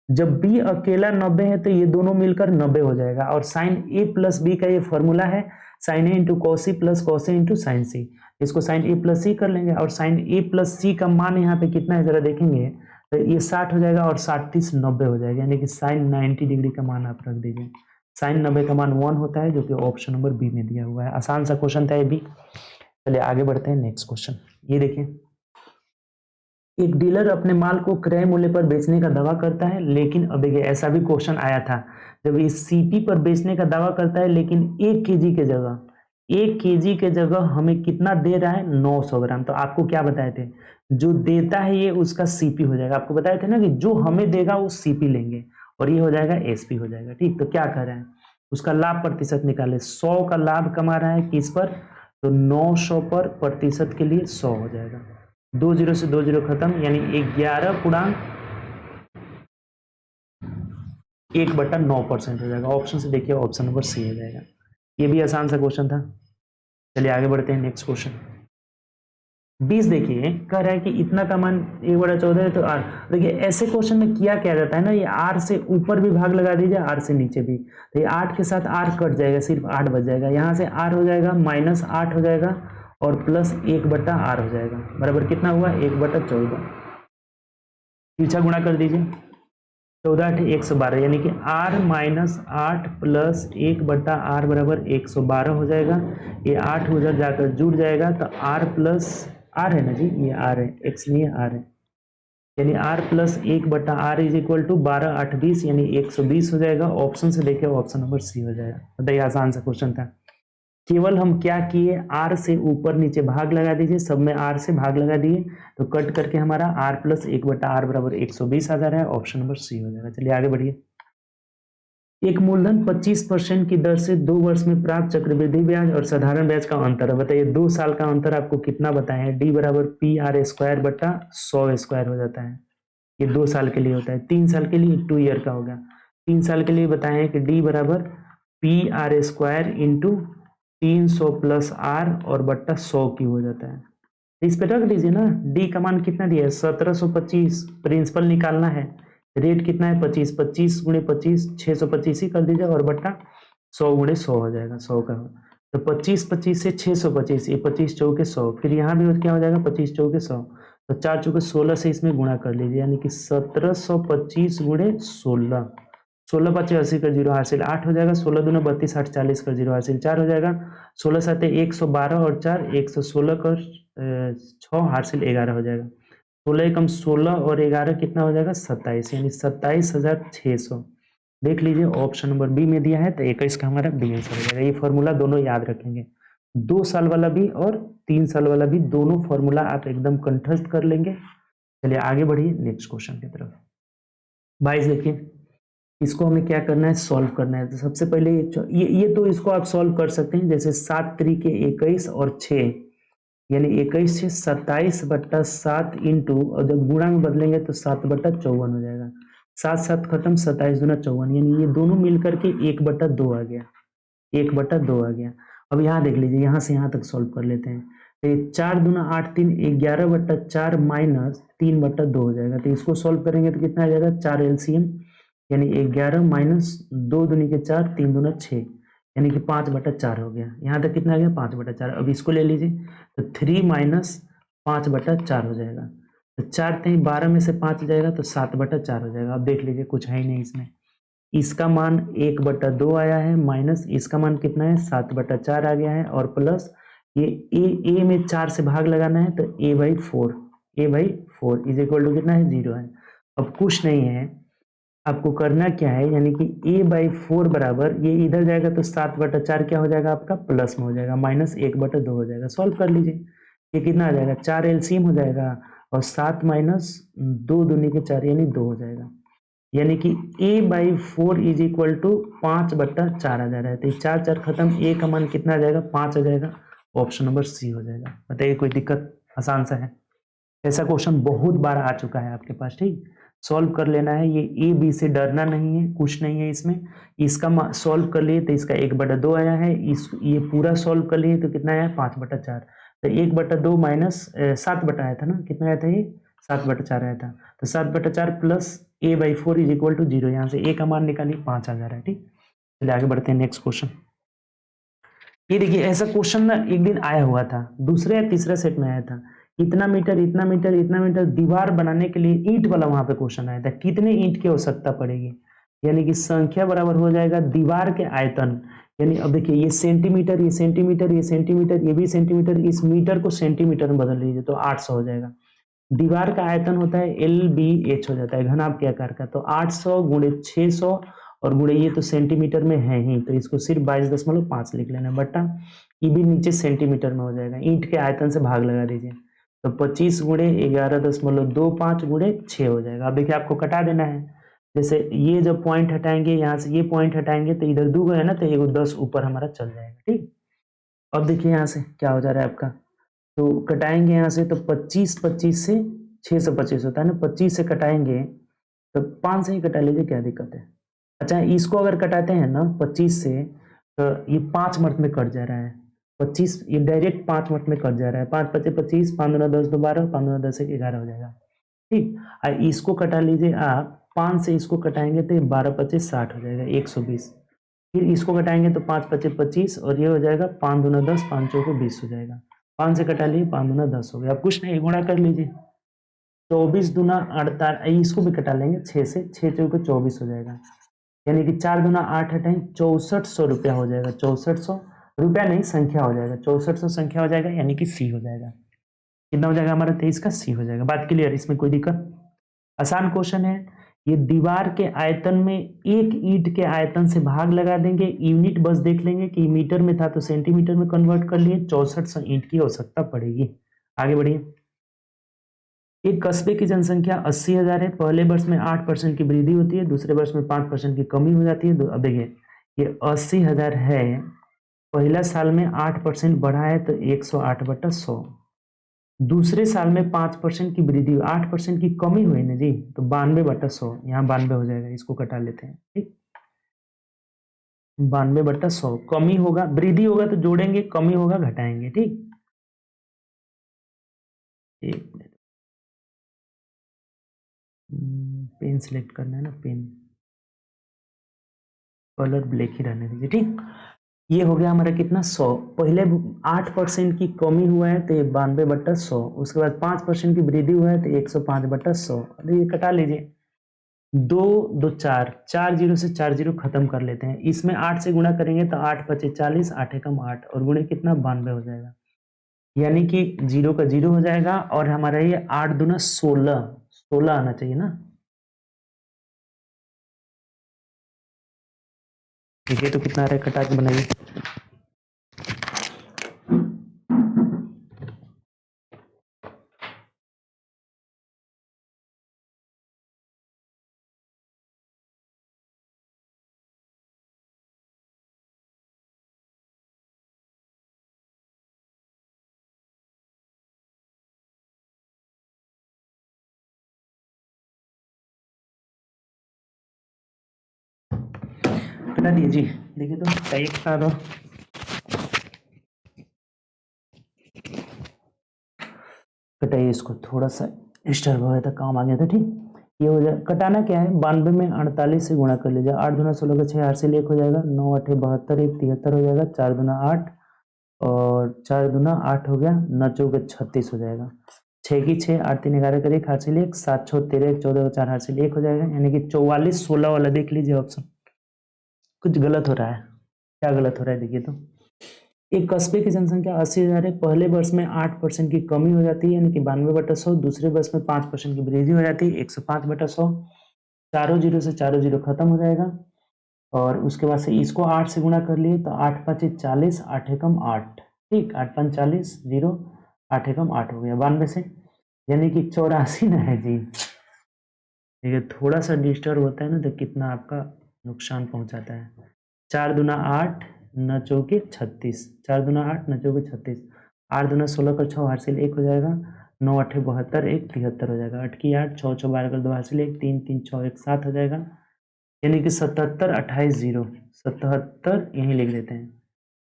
जब बी अकेला 90 है तो ये दोनों मिलकर 90 हो जाएगा, और साइन ए प्लस बी का ये फॉर्मूला है sine a into cos c plus cos a into sine c, इसको साइन ए प्लस सी कर लेंगे, और साइन ए प्लस सी का मान यहाँ पे कितना है जरा देखेंगे, तो ये 60 हो जाएगा, और 60 30 90 हो जाएगा, यानी कि साइन 90 डिग्री का मान आप रख दीजिए, साइन 90 का मान 1 होता है, जो कि ऑप्शन नंबर बी में दिया हुआ है। आसान सा क्वेश्चन था ये भी। चलिए आगे बढ़ते हैं नेक्स्ट क्वेश्चन। ये देखिए, एक डीलर अपने माल को क्रय मूल्य पर बेचने का दावा करता है, लेकिन अब देखिए ऐसा भी क्वेश्चन आया था, जब ये सीपी पर बेचने का दावा करता है लेकिन 1 केजी के जगह हमें कितना दे रहा है, 900 ग्राम। तो आपको क्या बताए थे, जो देता है ये उसका सीपी हो जाएगा। आपको बताए थे ना कि जो हमें देगा वो सीपी लेंगे, और ये हो जाएगा एसपी हो जाएगा। ठीक, तो क्या कर रहे हैं, उसका लाभ प्रतिशत निकाले। 100 का लाभ कमा रहा है किस पर, तो 900 पर, प्रतिशत के लिए 100 हो जाएगा। 2 जीरो से 2 जीरो खत्म, यानी 11.1/9% हो जाएगा। ऑप्शन से देखिए, ऑप्शन नंबर सी हो जाएगा। ये भी आसान सा क्वेश्चन था। चलिए आगे बढ़ते हैं नेक्स्ट क्वेश्चन। 20 देखिए, कह रहा है कि इतना का मान 1/14 है, तो आर। देखिए ऐसे क्वेश्चन में किया जाता है ना, ये आर से ऊपर भी भाग लगा दीजिए, आर से नीचे भी, तो ये 8 के साथ आर कट जाएगा, सिर्फ 8 बच जाएगा। यहाँ से आर हो जाएगा -8 हो जाएगा, और प्लस 1/r हो जाएगा, बराबर कितना हुआ, 1/14। पीछा गुणा कर दीजिए, 14 8 112, यानी कि r -8 प्लस 1/r बराबर 112 हो जाएगा। ये 8 उधर जाकर जुड़ जाएगा, तो r प्लस r है ना जी, ये r है, x नहीं है, r है, यानी r plus 1/r is equal to 12 8 20, यानी 120 हो जाएगा। ऑप्शन से देखिए, ऑप्शन नंबर सी हो जाएगा। बताइए, आसान सा क्वेश्चन था। केवल हम क्या किए, r से ऊपर नीचे भाग लगा दीजिए, सब में r से भाग लगा दिए, तो कट करके हमारा r प्लस 1/r बराबर 120 आ जा रहा है। ऑप्शन नंबर सी हो जाएगा। चलिए आगे बढ़िए। एक मूलधन 25% की दर से 2 वर्ष में प्राप्त चक्रवृद्धि ब्याज और साधारण ब्याज का अंतर है। बताइए 2 साल का अंतर आपको कितना बताए हैं, डी बराबर PR²/100² हो जाता है। ये 2 साल के लिए होता है। 3 साल के लिए 2 ईयर का होगा। 3 साल के लिए बताए हैं कि डी बराबर PR² इंटू 300 प्लस r और बट्टा 100 की हो जाता है। इस पे रख दीजिए ना, डी का मान कितना दिया है, 1725। प्रिंसिपल निकालना है, रेट कितना है, 25, 25 गुणे 25 625 ही कर दीजिए, और बट्टा 100 गुणे 100 हो जाएगा, 100 का। तो 25 25 से 625, ये 25 चौके 100, फिर यहाँ भी क्या हो जाएगा, 25 चौके 100, तो 4 चौके 16 से इसमें गुणा कर लीजिए, यानी कि 1725 गुणे 16, 16 5 80 कर 0 हासिल 8 हो जाएगा, 16 दूना 32 8 40 कर 0 हासिल 4 हो जाएगा, 16 7 112 और 4 116 कर 6 हासिल 11 हो जाएगा। 16 एकम 16 और 11 कितना हो जाएगा, 27, यानी 27,600। देख लीजिए, ऑप्शन नंबर बी में दिया है, तो 21 का हमारा बी आंसर हो जाएगा। ये फॉर्मूला दोनों याद रखेंगे, 2 साल वाला भी और 3 साल वाला भी, दोनों फॉर्मूला आप एकदम कंठस्थ कर लेंगे। चलिए आगे बढ़िए नेक्स्ट क्वेश्चन की तरफ। 22 देखिए, इसको हमें क्या करना है, सॉल्व करना है। तो सबसे पहले ये तो इसको आप सॉल्व कर सकते हैं, जैसे 7 3 21 और 6, यानी 21 से 27/7 इंटू, और जब गुणा में बदलेंगे तो 7/54 हो जाएगा। 7 7 खत्म, 27 दूना 54, यानी ये दोनों मिलकर के 1/2 आ गया, 1/2 आ गया। अब यहाँ देख लीजिए, यहाँ से यहाँ तक सॉल्व कर लेते हैं। तो ये 4 दूना 8 3 11/4 माइनस 3/2 हो जाएगा। तो इसको सॉल्व करेंगे तो कितना आ जाएगा, 4 LCM, यानी 11 माइनस 2 दूनी के 4 3 दूना 6, यानी कि 5/4 हो गया। यहाँ तक कितना आ गया, 5/4। अब इसको ले लीजिए, तो 3 माइनस 5/4 हो जाएगा। तो 4 3 12 में से 5 जाएगा, तो 7/4 हो जाएगा। अब देख लीजिए, कुछ है ही नहीं इसमें। इसका मान 1/2 आया है, माइनस इसका मान कितना है, 7/4 आ गया है, और प्लस ये ए में 4 से भाग लगाना है, तो a/4 इज इक्वल टू कितना है, 0 है। अब कुछ नहीं है, आपको करना क्या है, यानी कि a/4 बराबर, ये इधर जाएगा तो 7/4 क्या हो जाएगा आपका, प्लस में हो जाएगा, माइनस 1/2 हो जाएगा। सॉल्व कर लीजिए, ये कितना आ जाएगा, 4 LCM हो जाएगा, और 7 माइनस 2 दूनी के 4, यानी 2 हो जाएगा, यानी कि a/4 इज इक्वल टू 5/4 आ जा रहा है। तो 4 4 खत्म, a का मान कितना आ जाएगा, 5 आ जाएगा। ऑप्शन नंबर सी हो जाएगा। बताइए, कोई दिक्कत, आसान सा है। ऐसा क्वेश्चन बहुत बार आ चुका है आपके पास। ठीक, सॉल्व कर लेना है, ये ए बी से डरना नहीं है, कुछ नहीं है इसमें। इसका सॉल्व कर लिए तो इसका 1/2 आया है, ये पूरा सॉल्व कर लिए तो कितना आया, 5/4। तो 1/2 माइनस 7 आया था ना, कितना आया था, ये 7/4 आया था। तो 7/4 plus a/4 is equal to 0, यहाँ से a का मान निकालिए, 5 आ जा रहा है। ठीक, चलिए आगे बढ़ते हैं नेक्स्ट क्वेश्चन। ये देखिए, ऐसा क्वेश्चन ना एक दिन आया हुआ था, दूसरे या तीसरा सेट में आया था। इतना मीटर इतना मीटर इतना मीटर दीवार बनाने के लिए ईंट वाला वहां पे क्वेश्चन आया था, कितने ईंट की आवश्यकता पड़ेगी। यानी कि संख्या बराबर हो जाएगा दीवार के आयतन, यानी अब देखिए ये सेंटीमीटर, ये सेंटीमीटर, ये सेंटीमीटर, ये भी सेंटीमीटर, इस मीटर को सेंटीमीटर में बदल लीजिए तो 800 हो जाएगा। दीवार का आयतन होता है LBH हो जाता है घनाभ के आकार का, तो 800 गुणे 600 और गुणे ये तो सेंटीमीटर में है ही, तो इसको सिर्फ 22.5 लिख लेना बटा ये भी नीचे सेंटीमीटर में हो जाएगा, ईंट के आयतन से भाग लगा दीजिए तो 25 गुणे 11.25 गुणे 6 हो जाएगा। अब देखिए आपको कटा देना है, जैसे ये जब पॉइंट हटाएंगे यहाँ से ये पॉइंट हटाएंगे तो इधर 2 है ना, तो ये 10 ऊपर हमारा चल जाएगा। ठीक, अब देखिए यहाँ से क्या हो जा रहा है आपका, तो कटाएंगे यहाँ से तो 25 से 625 होता है ना, 25 से कटाएंगे तो 5 से ही कटा लीजिए, क्या दिक्कत है। अच्छा इसको अगर कटाते हैं ना 25 से तो ये 5 मर्त में कट जा रहा है, 25 ये डायरेक्ट 5 मर्त में कट जा रहा है, 5 पचे 25, 5 दूना 10 दो 12, 5 दूना 10 11 हो जाएगा। ठीक, इसको कटा लीजिए आप, 5 से इसको कटाएंगे तो 12 पचे 60 हो जाएगा 120, फिर इसको कटाएंगे तो 5 पचे 25 और ये हो जाएगा 5 दूना 10, 5 चौको 20 हो जाएगा, 5 से कटा लिए 5 दूना 10 हो गया। अब कुछ नहीं गुणा कर लीजिए, 24 दूना 48, इसको भी कटा लेंगे 6 से, 6 चौको 24 हो जाएगा, यानी कि 4 दूना 8 हटाएं 6400 रुपया हो जाएगा, 6400 रुपया नहीं संख्या हो जाएगा, 6400 संख्या हो जाएगा, यानी कि सी हो जाएगा। कितना हो जाएगा हमारा 23 का सी हो जाएगा। बात क्लियर, इसमें कोई दिक्कत? आसान क्वेश्चन है ये। दीवार के आयतन में एक ईंट के आयतन से भाग लगा देंगे, यूनिट बस देख लेंगे कि मीटर में था तो सेंटीमीटर में कन्वर्ट कर लिए, 6400 ईंट की आवश्यकता पड़ेगी। आगे बढ़िए। एक कस्बे की जनसंख्या 80,000 है, पहले वर्ष में 8% की वृद्धि होती है, दूसरे वर्ष में 5% की कमी हो जाती है। अब देखिए ये 80,000 है, पहला साल में 8% बढ़ा है तो 108/100, दूसरे साल में 5% की वृद्धि, 8% की कमी हुई ना जी, तो 92/100, यहाँ 92 हो जाएगा, इसको कटा लेते हैं। ठीक, 92/100, कमी होगा वृद्धि होगा तो जोड़ेंगे, कमी होगा घटाएंगे। ठीक, एक मिनट, पेन सिलेक्ट करना है ना, पेन कलर ब्लैक ही रहने दीजिए। ठीक, ये हो गया हमारा कितना 100, पहले 8% की कमी हुआ है तो ये 92/100, उसके बाद 5% की वृद्धि हुआ है तो 105/100। ये कटा लीजिए, 2 2 4, 4 जीरो से 4 जीरो खत्म कर लेते हैं, इसमें 8 से गुणा करेंगे तो 8 पचे 40, 8 एकम 8 और गुणे कितना 92 हो जाएगा, यानी कि 0 का 0 हो जाएगा और हमारा ये 8 दूना 16, 16 आना चाहिए ना। ठीक है, तो कितना आ रहा है, कटा के बनाइए। कटा दिए जी, देखिए तो सही कटा दो, कटाइए इसको, थोड़ा सा डिस्टर्ब हो गया था, काम आ गया था। ठीक, ये हो जाए, कटाना क्या है, 92 में 48 से गुणा कर लीजिए, 8 दूना 16 का 6, 8 से 1 हो जाएगा, 9 8 72, 1 73 हो जाएगा, 4 दूना 8 और 4 दूना 8 हो गया, 9 चौके 36 हो जाएगा, 6 की 6, 8 3 11 कर 1, 8 से 1, 7 6 13, 14 4, 8 से 1 हो जाएगा, यानी कि 44 16 वाला देख लीजिए ऑप्शन। कुछ गलत हो रहा है, क्या गलत हो रहा है देखिए तो। एक कस्बे की जनसंख्या 80,000 है, पहले वर्ष में 8% की कमी हो जाती है, यानी कि 92/100, दूसरे वर्ष में 5% की वृद्धि हो जाती है, 105/100, चारों जीरो से चारों जीरो खत्म हो जाएगा और उसके बाद से इसको 8 से गुणा कर लिए तो 8 5 40, 8 एकम 8। ठीक, 8 5 40, 0, 8 एकम 8 हो गया 92 से, यानी कि 84 ना है जी। देखिए थोड़ा सा डिस्टर्ब होता है ना तो कितना आपका नुकसान पहुंचाता है। 4 दूना 8, 9 चौके 36, 4 दूना 8, 9 चौके 36, 8 दूना 16 का 6 हासिल 1 हो जाएगा, 9 8 72, 1 73 हो जाएगा, 8 की 8, 6 6 12 का 2 हासिल 1, 3 3 6 1 7 हो जाएगा, यानी कि 77 28 0, 77 यहीं लिख देते हैं,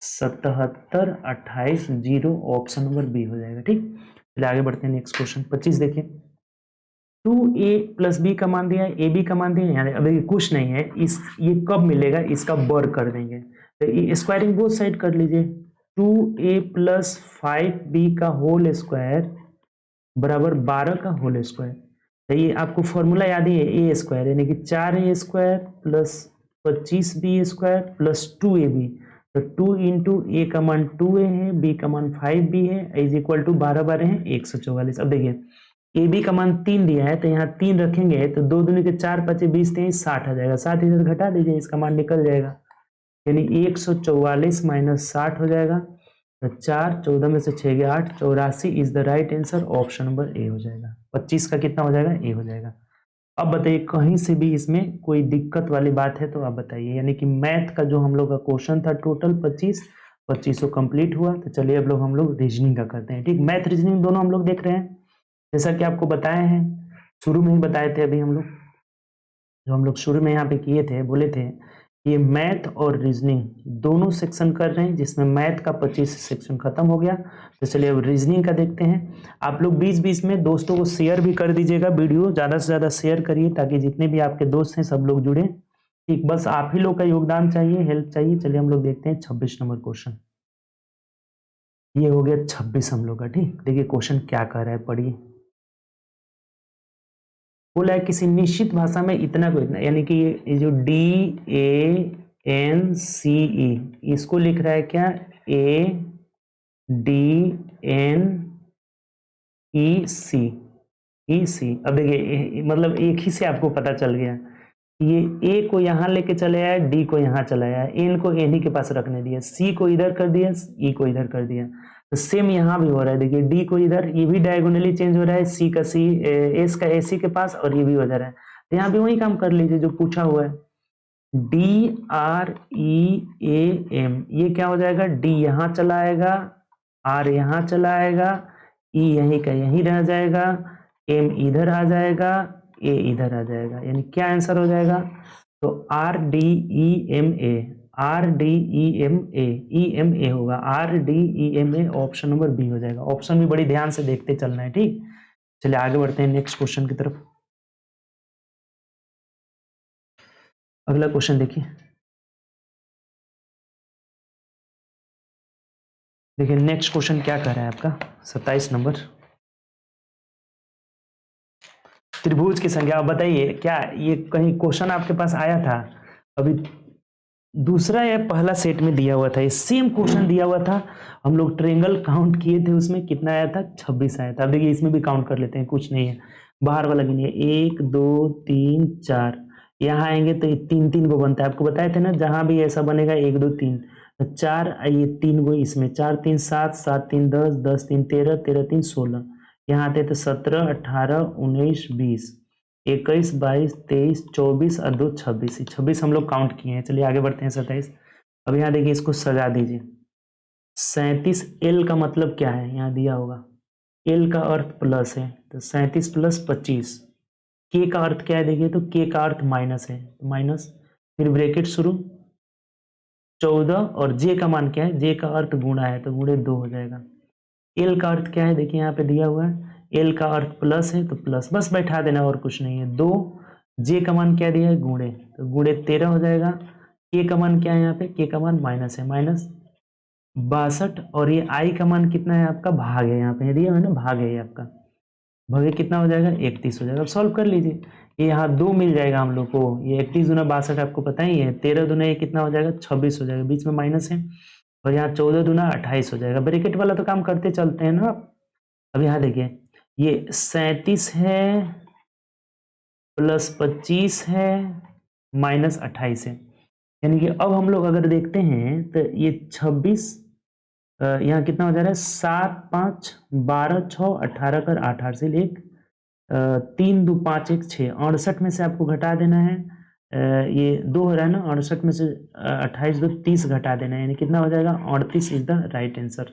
77 28 0, ऑप्शन नंबर बी हो जाएगा। ठीक, चलिए आगे बढ़ते हैं नेक्स्ट क्वेश्चन 25 देखिए। 2a प्लस बी का मान दिया है, ए बी का मान दिया है, यानी अब ये कुछ नहीं है, इस ये कब मिलेगा इसका वर्ग कर देंगे, तो ये स्क्वायरिंग बोथ साइड कर लीजिए, 2a प्लस 5b का होल स्क्वायर बराबर 12 का होल स्क्वायर, तो ये आपको फॉर्मूला याद ही है, ए स्क्वायर यानी कि 4a square plus 25b square plus 2ab। तो 2 इंटू ए का मान 2a है, बी का मान 5b है, इज इक्वल टू 12 12 है 144। अब देखिए ए बी का मान 3 दिया है, तो यहाँ 3 रखेंगे तो 2 दूनी के 4 5 20 23 60 आ जाएगा। 60 इधर घटा दीजिए, इसका मान निकल जाएगा, यानी 144 माइनस 60 हो जाएगा। तो 4 14 में से 6 गया 8, 84 is the right answer, option number A हो जाएगा। 25 का कितना हो जाएगा, ए हो जाएगा। अब बताइए कहीं से भी इसमें कोई दिक्कत वाली बात है तो आप बताइए, यानी कि मैथ का जो हम लोग का क्वेश्चन था टोटल 25 कंप्लीट हुआ। तो चलिए अब हम लोग रीजनिंग का करते हैं। ठीक, मैथ रीजनिंग दोनों हम लोग देख रहे हैं, जैसा कि आपको बताए हैं, शुरू में ही बताए थे। अभी हम लोग जो हम लोग शुरू में यहाँ पे किए थे, बोले थे ये मैथ और रीजनिंग दोनों सेक्शन कर रहे हैं, जिसमें मैथ का 25 सेक्शन खत्म हो गया। तो चलिए अब रीजनिंग का देखते हैं। आप लोग बीच बीच में दोस्तों को शेयर भी कर दीजिएगा, वीडियो ज़्यादा से ज़्यादा शेयर करिए ताकि जितने भी आपके दोस्त हैं सब लोग जुड़े। ठीक, बस आप ही लोग का योगदान चाहिए, हेल्प चाहिए। चलिए हम लोग देखते हैं 26 नंबर क्वेश्चन। ये हो गया 26 हम लोग का। ठीक, देखिए क्वेश्चन क्या कह रहा है, पढ़िए। बोला है किसी निश्चित भाषा में इतना को इतना, यानी कि ये जो DANCE इसको लिख रहा है क्या, ADNECEC। अब देखिए मतलब एक ही से आपको पता चल गया, ये ए को यहाँ लेके चले आया, डी को यहाँ चला आया, एन को एन ही के पास रखने दिया, सी को इधर कर दिया, ई को इधर कर दिया। तो सेम यहाँ भी हो रहा है, देखिए डी को इधर, ये भी डायगोनली चेंज हो रहा है, सी का सी, एस का एसी के पास, और ये भी हो जा रहा है। तो यहाँ भी वही काम कर लीजिए जो पूछा हुआ है। DREAM, ये क्या हो जाएगा, डी यहाँ चला आएगा, आर यहाँ चला आएगा, ई यहीं का यहीं रह जाएगा, एम इधर आ जाएगा, ए इधर आ जाएगा, यानी क्या आंसर हो जाएगा, तो RDEMA होगा, RDEMA ऑप्शन नंबर बी हो जाएगा। ऑप्शन भी बड़ी ध्यान से देखते चलना है। ठीक, चलिए आगे बढ़ते हैं नेक्स्ट क्वेश्चन की तरफ। अगला क्वेश्चन देखिए, देखिए नेक्स्ट क्वेश्चन क्या कह रहा है आपका 27 नंबर। त्रिभुज की संख्या, आप बताइए क्या ये कहीं क्वेश्चन आपके पास आया था अभी, दूसरा या पहला सेट में दिया हुआ था, ये सेम क्वेश्चन दिया हुआ था। हम लोग ट्रेंगल काउंट किए थे, उसमें कितना आया था, 26 आया था। अब देखिए इसमें भी काउंट कर लेते हैं, कुछ नहीं है, बाहर वाला गिनिए, 1 2 3 4, यहाँ आएंगे तो 3 3 को बनता है, आपको बताए थे ना, जहां भी ऐसा बनेगा 1 2 3, तो 4, ये 3 को इसमें, 4 3 7, 7 3 10, 10 3 13, 13 3 16, यहाँ आते तो 17 18 19 20 21 22 23 24 और 2 26, 26 हम लोग काउंट किए हैं। चलिए आगे बढ़ते हैं 27। अब यहाँ देखिए इसको सजा दीजिए। 37 एल का मतलब क्या है, यहाँ दिया होगा, एल का अर्थ प्लस है, तो 37 प्लस 25। के का अर्थ क्या है, देखिए तो के का अर्थ माइनस है, तो माइनस, फिर ब्रैकेट शुरू 14, और जे का मान क्या है, जे का अर्थ गुणा है, तो गुणे 2 हो जाएगा। एल का अर्थ क्या है, देखिए यहाँ पे दिया हुआ है, एल का अर्थ प्लस है तो प्लस, बस बैठा देना और कुछ नहीं है। 2, जे का मान क्या दिया है, गुणे, तो गुणे 13 हो जाएगा। के का मान क्या है, यहाँ पे के का मान माइनस है, माइनस 62, और ये आई का मान कितना है आपका, भाग है, यहाँ पे दिया है ना, भाग है ये आपका, भागे कितना हो जाएगा, 31 हो जाएगा। अब सॉल्व कर लीजिए, ये यहाँ 2 मिल जाएगा हम लोग को, ये 31 दूना 62 आपको पता ही है, 13 दूना ये कितना हो जाएगा, 26 हो जाएगा, बीच में माइनस है, और यहाँ 14 दूना 28 हो जाएगा। ब्रैकेट वाला तो काम करते चलते हैं ना। अब यहाँ देखिए ये 37 है प्लस 25 है माइनस 28 है, यानी कि अब हम लोग अगर देखते हैं तो ये 26, यहाँ कितना हो जा रहा है, 7 5 12 6 18 कर 8 8 से 1 3 2 5 1 6, 68 में से आपको घटा देना है, ये 2 हो रहा है ना, 68 में से 28 2 30 घटा देना है, यानी कितना हो जाएगा, 38 इज द राइट आंसर।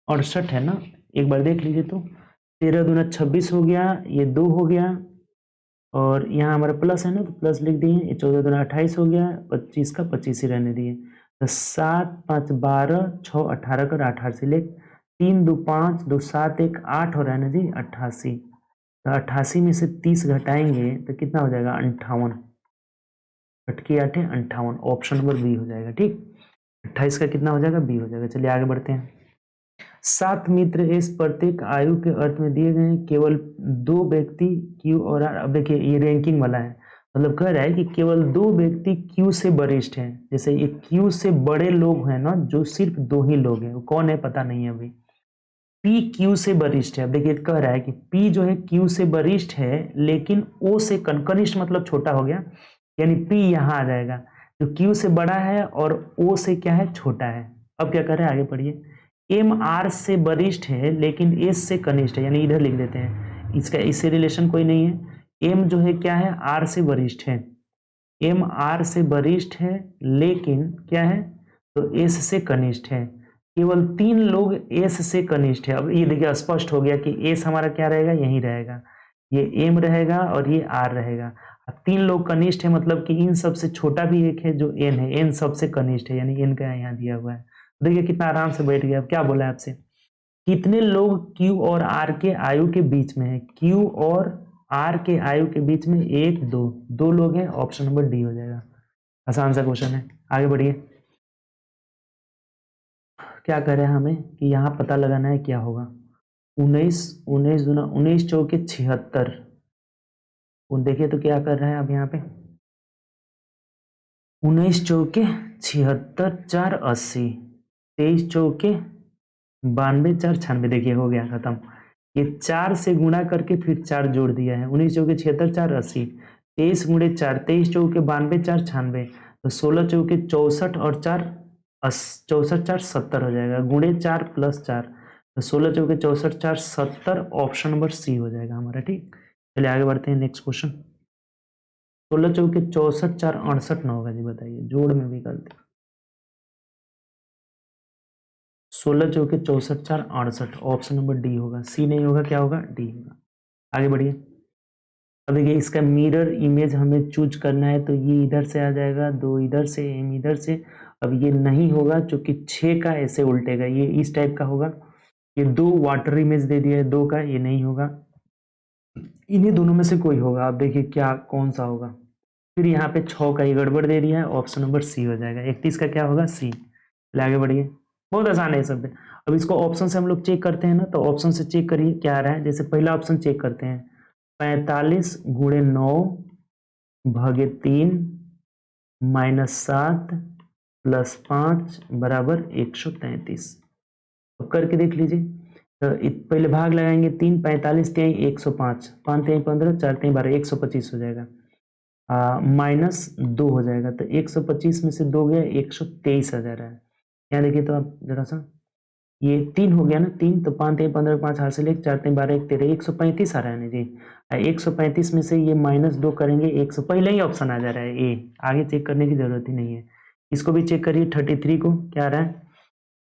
68 है ना, एक बार देख लीजिए तो, 13 दूना 26 हो गया, ये 2 हो गया, और यहाँ हमारा प्लस है ना तो प्लस लिख दिए, ये 14 दूना 28 हो गया, 25 का 25 ही रहने दिए, तो 7 5 12 6 18 कर 8 8 से ले, 3 2 5 2 7 1 8 हो रहा है ना जी, 88, तो 88 में से 30 घटाएंगे तो कितना हो जाएगा, 58, 8 की 8 58, ऑप्शन नंबर बी हो जाएगा। ठीक, 28 का कितना हो जाएगा, बी हो जाएगा। चलिए आगे बढ़ते हैं 7 मित्र इस प्रत्येक आयु के अर्थ में दिए गए हैं, केवल 2 व्यक्ति क्यू और आर। अब देखिए ये रैंकिंग वाला है, मतलब कह रहा है कि केवल 2 व्यक्ति क्यू से वरिष्ठ हैं। जैसे ये क्यू से बड़े लोग हैं ना, जो सिर्फ 2 ही लोग हैं, वो कौन है पता नहीं है अभी। पी क्यू से वरिष्ठ है। अब देखिए कह रहा है कि पी जो है क्यू से वरिष्ठ है, लेकिन ओ से कनिष्ठ मतलब छोटा हो गया, यानी पी यहाँ आ जाएगा, जो क्यू से बड़ा है और ओ से क्या है, छोटा है। अब क्या कर रहे हैं, आगे पढ़िए। एम आर से वरिष्ठ है लेकिन एस से कनिष्ठ है, यानी इधर लिख देते हैं, इसका इससे रिलेशन कोई नहीं है। एम जो है क्या है, आर से वरिष्ठ है, एम आर से वरिष्ठ है लेकिन क्या है, तो एस से कनिष्ठ है। केवल 3 लोग एस से कनिष्ठ है। अब ये देखिए स्पष्ट हो गया कि एस हमारा क्या रहेगा, यही रहेगा, ये एम रहेगा और ये आर रहेगा। अब 3 लोग कनिष्ठ है, मतलब कि इन सबसे छोटा भी एक है जो एन है, एन सबसे कनिष्ठ है, यानी एन का यहाँ दिया हुआ है। देखिए कितना आराम से बैठ गया। अब क्या बोला है आपसे, कितने लोग क्यू और आर के आयु के बीच में है। क्यू और आर के आयु के बीच में 1 2 2 लोग हैं, ऑप्शन नंबर डी हो जाएगा। आसान सा क्वेश्चन है, आगे बढ़िए। क्या कह रहे हैं हमें कि यहाँ पता लगाना है क्या होगा। 19 19 दूना 19 चौके 76। देखिए तो क्या कर रहे हैं अब यहाँ पे, 19 चौके 76, 4 80, 23 चौके 92, 4 96। देखिए हो गया खत्म। ये 4 से गुणा करके फिर 4 जोड़ दिया है। 19 चौके 76, 4 80, 23 गुणे 4, 23 चौके 92, 4 96, तो 16 चौके 64 और 4 64, 4 70 हो जाएगा, गुणे 4 प्लस 4, तो 16 चौके 64, 4 70, ऑप्शन नंबर सी हो जाएगा हमारा। ठीक, चलिए आगे बढ़ते हैं नेक्स्ट क्वेश्चन। 16 चौके 64, 4 68 ना होगा जी, बताइए, जोड़ में भी गलती। 16 चौके 64, 4 68, ऑप्शन नंबर डी होगा, सी नहीं होगा, क्या होगा, डी होगा। आगे बढ़िए। अब देखिए इसका मिरर इमेज हमें चूज करना है, तो ये इधर से आ जाएगा, 2 इधर से, एम इधर से। अब ये नहीं होगा क्योंकि 6 का ऐसे उल्टेगा, ये इस टाइप का होगा। ये 2 वाटर इमेज दे दिया है 2 का, ये नहीं होगा, इन्हीं दोनों में से कोई होगा। आप देखिए क्या कौन सा होगा। फिर यहाँ पे 6 का ही गड़बड़ दे दिया है, ऑप्शन नंबर सी हो जाएगा। 31 का क्या होगा, सी। चलिए आगे बढ़िए, बहुत आसान है सब। अब इसको ऑप्शन से हम लोग चेक करते हैं ना, तो ऑप्शन से चेक करिए क्या आ रहा है। जैसे पहला ऑप्शन चेक करते हैं, 45 गुणे 9 भागे 3 माइनस 7 प्लस 5 बराबर 133। तो करके देख लीजिए। तो पहले भाग लगाएंगे, 3 45 तिहाई 105, 5 तिहाई 15, 4 तिहाई 12, 125 हो जाएगा, माइनस 2 हो जाएगा, तो 125 में से 2 गया, 123 आ जा रहा है। यहाँ देखिए तो आप जरा सा, ये 3 हो गया ना, 3 तो 5 तिहाई 15, 5 हाथ से ले, 4 तिहाई 12, 1 13, 135 आ रहा है ना जी। 135 में से ये माइनस 2 करेंगे, 100, पहले ही ऑप्शन आ जा रहा है ए, आगे चेक करने की जरूरत ही नहीं है। इसको भी चेक करिए, 33 को क्या आ रहा है,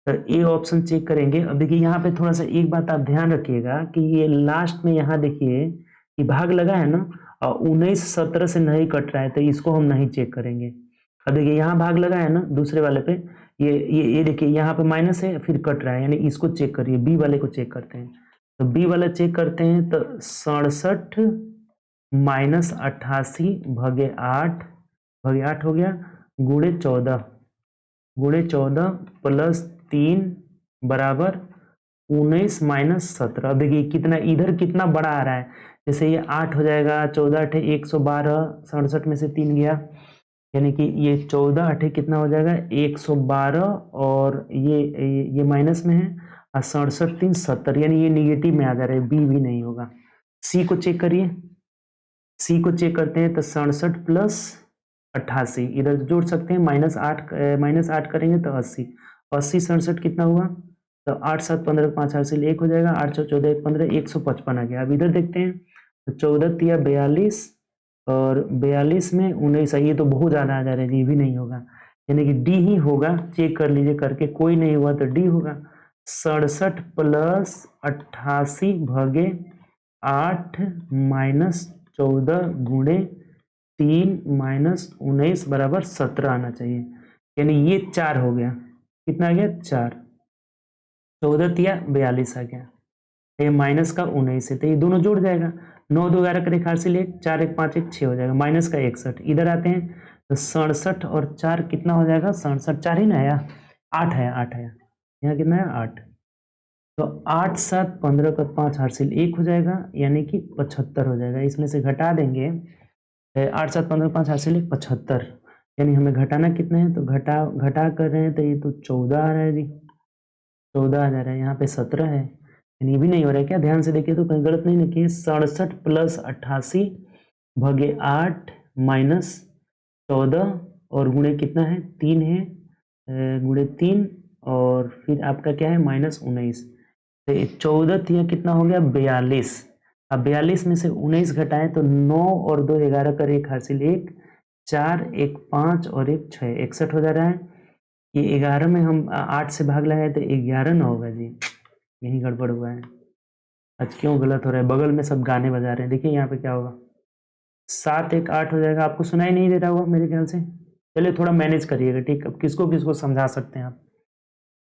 तो ए ऑप्शन चेक करेंगे। अब देखिए यहाँ पे थोड़ा सा एक बात आप ध्यान रखिएगा कि ये लास्ट में यहाँ देखिए कि भाग लगा है ना, और 19 17 से नहीं कट रहा है, तो इसको हम नहीं चेक करेंगे। अब देखिए यहाँ भाग लगा है ना दूसरे वाले पे, ये देखिए यहाँ पे माइनस है फिर कट रहा है, यानी इसको चेक करिए, बी वाले को चेक करते हैं। तो बी वाला चेक करते हैं, तो 67 माइनस 88 भागे 8 हो गया, गुणे 14 प्लस 3 बराबर 19 माइनस 17। देखिए कितना इधर कितना बड़ा आ रहा है, जैसे ये 8 हो जाएगा, 14 8 112, 67 में से 3 गया, यानी कि ये 14 8 कितना हो जाएगा, 112, और ये माइनस में है, और 67 3 70, यानी ये निगेटिव में आ जा रहा है, बी भी नहीं होगा। सी को चेक करिए, सी को चेक करते हैं, तो 67 प्लस 88, इधर जोड़ सकते हैं, माइनस 8 करेंगे तो 80, 80 67 कितना हुआ, तो 8 7 15, 5 हासिल 1 हो जाएगा, 8 6 14 1 15, 155 आ गया। अब इधर देखते हैं, तो 14 तिया 42, और 42 में 19, ये तो बहुत ज़्यादा आ जा रहा है, ये भी नहीं होगा, यानी कि डी ही होगा। चेक कर लीजिए करके, कोई नहीं हुआ तो डी होगा। 67 प्लस 88 भागे 8 माइनस 14 गुणे 3 माइनस 19 बराबर 17 आना चाहिए, यानी ये 4 हो गया, कितना आ गया 4, 14 तिया 42 आ गया, ये माइनस का 19 है, तो ये दोनों जोड़ जाएगा, 9 2 11 का रेखा से ले, 4 1 5 1 6 हो जाएगा, माइनस का 61। इधर आते हैं तो 67 और 4 कितना हो जाएगा, 67, 4 ही ना आया, 8 है, 8 है, यहाँ कितना है 8। तो 8 7 15 का 5 हासिल 1 हो जाएगा, यानी कि 75 हो जाएगा। इसमें से घटा देंगे 8 7 15 5 हासिल 1 75, यानी हमें घटाना कितना है, तो घटा कर रहे हैं तो ये तो 14 आ रहा है जी, 14 आ जा रहा है। यहाँ पे 17 है, यानी ये भी नहीं हो रहा है क्या, ध्यान से देखिए तो कहीं गलत नहीं लिखिए। 67 प्लस 88 भागे 8 माइनस 14 और गुणे कितना है 3 है, गुणे 3 और फिर आपका क्या है -19। तो 14 तिया कितना हो गया 42। अब 42 में से 19 घटाएं तो 9 और 2 11 कर 1 हासिल 1, 4 1 5 और 1 6 61 हो जा रहा है। ये 11 में हम 8 से भाग लगाए तो 11 ना होगा जी, यही गड़बड़ हुआ है। आज क्यों गलत हो रहा है, बगल में सब गाने बजा रहे हैं। देखिए यहाँ पे क्या होगा, 7 1 8 हो जाएगा। आपको सुनाई नहीं दे रहा होगा मेरे ख्याल से, चलिए थोड़ा मैनेज करिएगा, ठीक। अब किसको किसको समझा सकते हैं आप।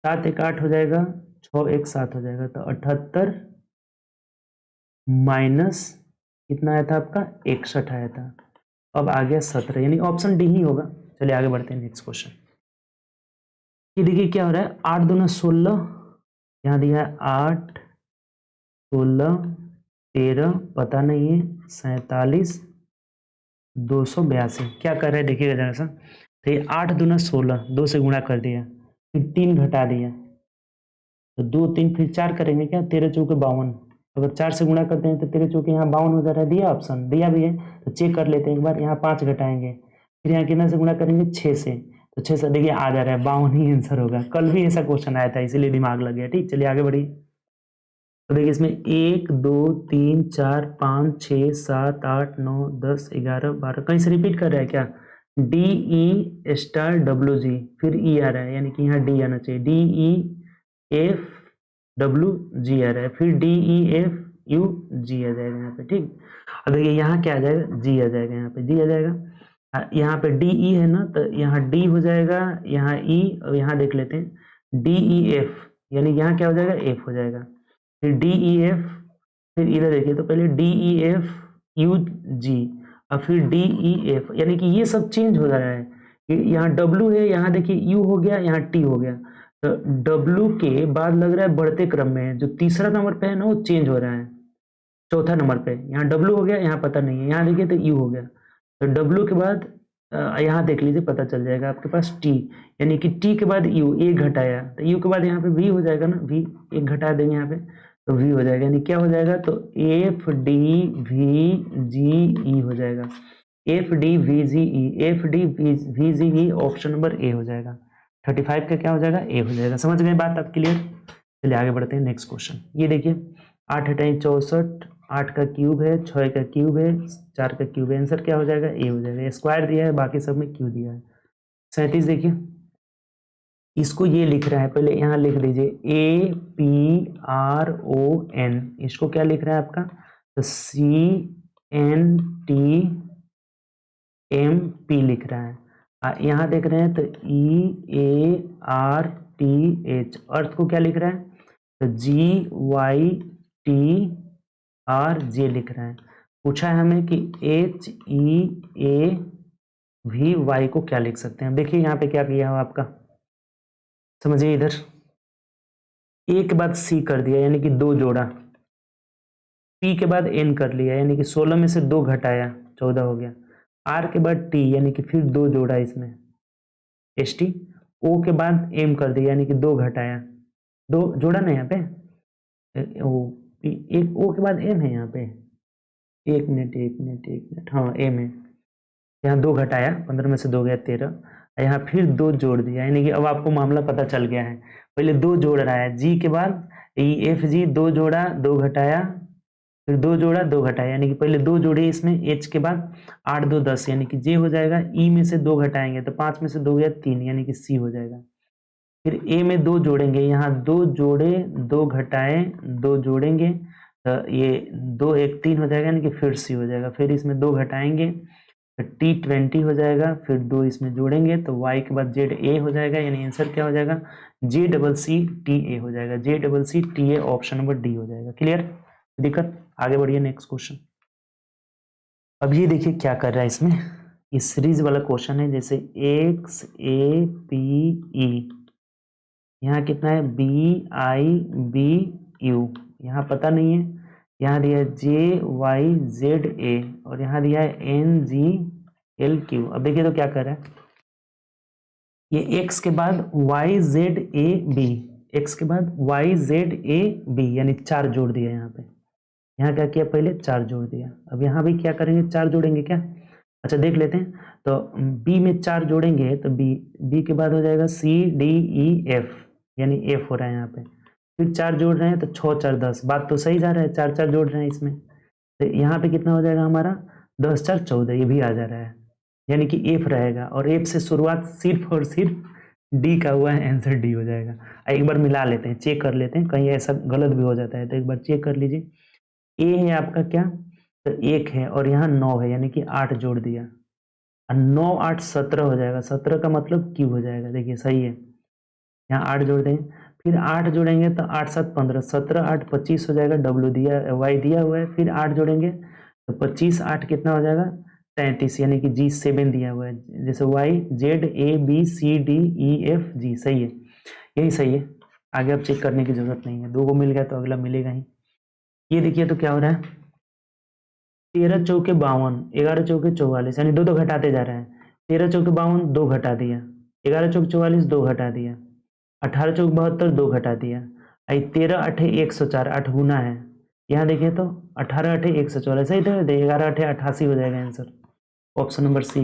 7 1 8 हो जाएगा, 6 1 7 हो जाएगा, तो 78 माइनस कितना आया था आपका 61 आया था। अब आ गया 17, यानी ऑप्शन डी ही होगा। चलिए आगे बढ़ते हैं नेक्स्ट क्वेश्चन। ये देखिए क्या हो रहा है, 8 दूना 16, यहाँ दिया है 8 16 13, पता नहीं है 47 282, क्या कर रहे हैं देखिएगा जरा सा। तो ये 8 दूना 16, 2 से गुणा कर दिया, फिर 3 घटा दिया, तो 2 3 फिर 4 करेंगे क्या, 13 चौके 52। अगर 4 से गुणा करते हैं तो 13 चौके यहाँ 52 हो जा रहा है, दिया ऑप्शन, दिया भी है तो चेक कर लेते हैं एक बार। यहाँ 5 घटाएंगे, फिर यहाँ कितना से गुणा करेंगे 6 से, तो 6 से देखिए आ जा रहा है 52 ही आंसर होगा। कल भी ऐसा क्वेश्चन आया था इसीलिए दिमाग लग गया, ठीक। चलिए आगे बढ़िए। तो देखिए इसमें 1 2 3 4 5 6 7 8 9 10 11 12, कहीं से रिपीट कर रहा है क्या, D E star W G, फिर ई आ रहा है, यानी कि यहाँ डी आना चाहिए, D E F W G आ रहा है, फिर D E F U G आ जाएगा यहाँ पे, ठीक। अब देखिए यहाँ क्या आ जाएगा, जी आ जाएगा, यहाँ पे जी आ जाएगा। यहाँ पे डी ई है ना, तो यहाँ डी हो जाएगा, यहाँ ई, और यहाँ देख लेते हैं डी ई एफ, यानी यहाँ क्या हो जाएगा एफ हो जाएगा, फिर डी ई एफ, फिर इधर देखिए तो पहले डी ई एफ यू जी, और फिर डी ई एफ, यानी कि ये सब चेंज हो रहा है। यहाँ डब्ल्यू है, यहाँ देखिए यू हो गया, यहाँ टी हो गया, तो डब्ल्यू के बाद लग रहा है बढ़ते क्रम में है, जो तीसरा नंबर पे है ना वो चेंज हो रहा है चौथा नंबर पे। यहाँ डब्ल्यू हो गया, यहाँ पता नहीं है, यहाँ देखिए तो यू हो गया, तो डब्ल्यू के बाद यहाँ देख लीजिए पता चल जाएगा आपके पास टी, यानी कि टी के बाद यू, एक घटाया तो यू के बाद यहाँ पे वी हो जाएगा ना, वी एक घटा देंगे यहाँ पे तो वी हो जाएगा, यानी क्या हो जाएगा, तो एफ डी वी जी ई हो जाएगा, F D we ji E, F D we ji E, option number A हो जाएगा। 35 का क्या हो जाएगा, ए हो जाएगा। समझ गए बात आप, क्लियर। चलिए आगे बढ़ते हैं नेक्स्ट क्वेश्चन। ये देखिए 8 8 64, 8 का क्यूब है, 6 का क्यूब है, 4 का क्यूब है, आंसर क्या हो जाएगा, ए हो जाएगा। स्क्वायर दिया है, बाकी सब में क्यू दिया है। 37 देखिए, इसको ये लिख रहा है, पहले यहाँ लिख दीजिए A P R O N, इसको क्या लिख रहा है आपका, तो C N T M P लिख रहा है। यहाँ देख रहे हैं तो E A R T H, earth को क्या लिख रहा है, तो G Y T R J लिख रहा है। पूछा है हमें कि H E A V Y को क्या लिख सकते हैं। देखिए यहाँ पे क्या किया हो आपका, समझिए इधर ए के बाद सी कर दिया, यानी कि 2 जोड़ा, पी के बाद एन कर लिया, यानी कि 16 में से 2 घटाया 14 हो गया, आर के बाद टी, यानी कि फिर 2 जोड़ा इसमें एस टी, ओ के बाद एम कर दिया, यानी कि 2 घटाया 2 जोड़ा ना यहाँ पे, ओ एक ओ के बाद एम है यहाँ पे, एक मिनट, हाँ एम है, यहाँ 2 घटाया 15 में से 2 गया 13, यहाँ फिर 2 जोड़ दिया, यानी कि अब आपको मामला पता चल गया है। पहले 2 जोड़ रहा है जी के बाद ई एफ जी, 2 जोड़ा 2 घटाया, फिर 2 जोड़ा 2 घटाया, यानी कि पहले 2 जोड़े इसमें एच के बाद 8 2 10, यानी कि जे हो जाएगा। ई में से 2 घटाएंगे तो 5 में से 2 गया 3, यानी कि सी हो जाएगा। फिर ए में 2 जोड़ेंगे, यहाँ 2 जोड़े 2 घटाए 2 जोड़ेंगे तो ये 2 1 3 हो जाएगा, यानी कि फिर सी हो जाएगा। फिर इसमें 2 घटाएंगे तो टी 20 हो जाएगा, फिर 2 इसमें जोड़ेंगे तो वाई के बाद जेड ए हो जाएगा, यानी आंसर क्या हो जाएगा, J double C T A हो जाएगा, J double C T A, option number D हो जाएगा। क्लियर, दिक्कत, आगे बढ़िए नेक्स्ट क्वेश्चन। अब ये देखिए क्या कर रहा है इसमें, ये सीरीज वाला क्वेश्चन है, जैसे एक्स ए पी ई, यहाँ कितना है बी आई बी यू, यहाँ पता नहीं है, यहाँ दिया है JYZA और यहाँ दिया है NGLQ। अब देखिए तो क्या कर रहा है, ये x के बाद YZAB, x के बाद YZAB यानी 4 जोड़ दिया यहाँ पे। यहाँ क्या किया, पहले 4 जोड़ दिया। अब यहाँ भी क्या करेंगे, 4 जोड़ेंगे क्या, अच्छा देख लेते हैं। तो B में 4 जोड़ेंगे तो B के बाद हो जाएगा CDEF यानी F हो रहा है यहाँ पे, फिर 4 जोड़ रहे हैं तो 6 4 10, बात तो सही जा रहा है, 4 4 जोड़ रहे हैं इसमें, तो यहाँ पे कितना हो जाएगा हमारा 10 4 14, ये भी आ जा रहा है, यानी कि F रहेगा और F से शुरुआत सिर्फ और सिर्फ D का हुआ है, आंसर D हो जाएगा। एक बार मिला लेते हैं, चेक कर लेते हैं, कहीं ऐसा गलत भी हो जाता है तो एक बार चेक कर लीजिए। A है आपका क्या, तो 1 है और यहाँ 9 है यानी कि 8 जोड़ दिया, और 9 8 17 हो जाएगा, 17 का मतलब Q हो जाएगा, देखिए सही है, यहाँ 8 जोड़ देंगे, फिर 8 जोड़ेंगे तो 8 7 15, 17 8 25 हो जाएगा, W दिया Y दिया हुआ है, फिर 8 जोड़ेंगे तो 25 8 कितना हो जाएगा 33 यानी कि G7 दिया हुआ है, जैसे YZABCDEFG सही है, यही सही है, आगे अब चेक करने की जरूरत नहीं है, 2 को मिल गया तो अगला मिलेगा ही। ये देखिए तो क्या हो रहा है, 13 चौके 52, 11 चौके 44 यानी 2 2 घटाते जा रहे हैं, 13 चौके 52 2 घटा दिया, 11 चौके 44 2 घटा दिया, 18 चौक 72 2 घटा दिया, 13 8 104 8 गुना है, यहाँ देखिए तो 18 8 114 सही तो 11 8 88 हो जाएगा आंसर, ऑप्शन नंबर सी।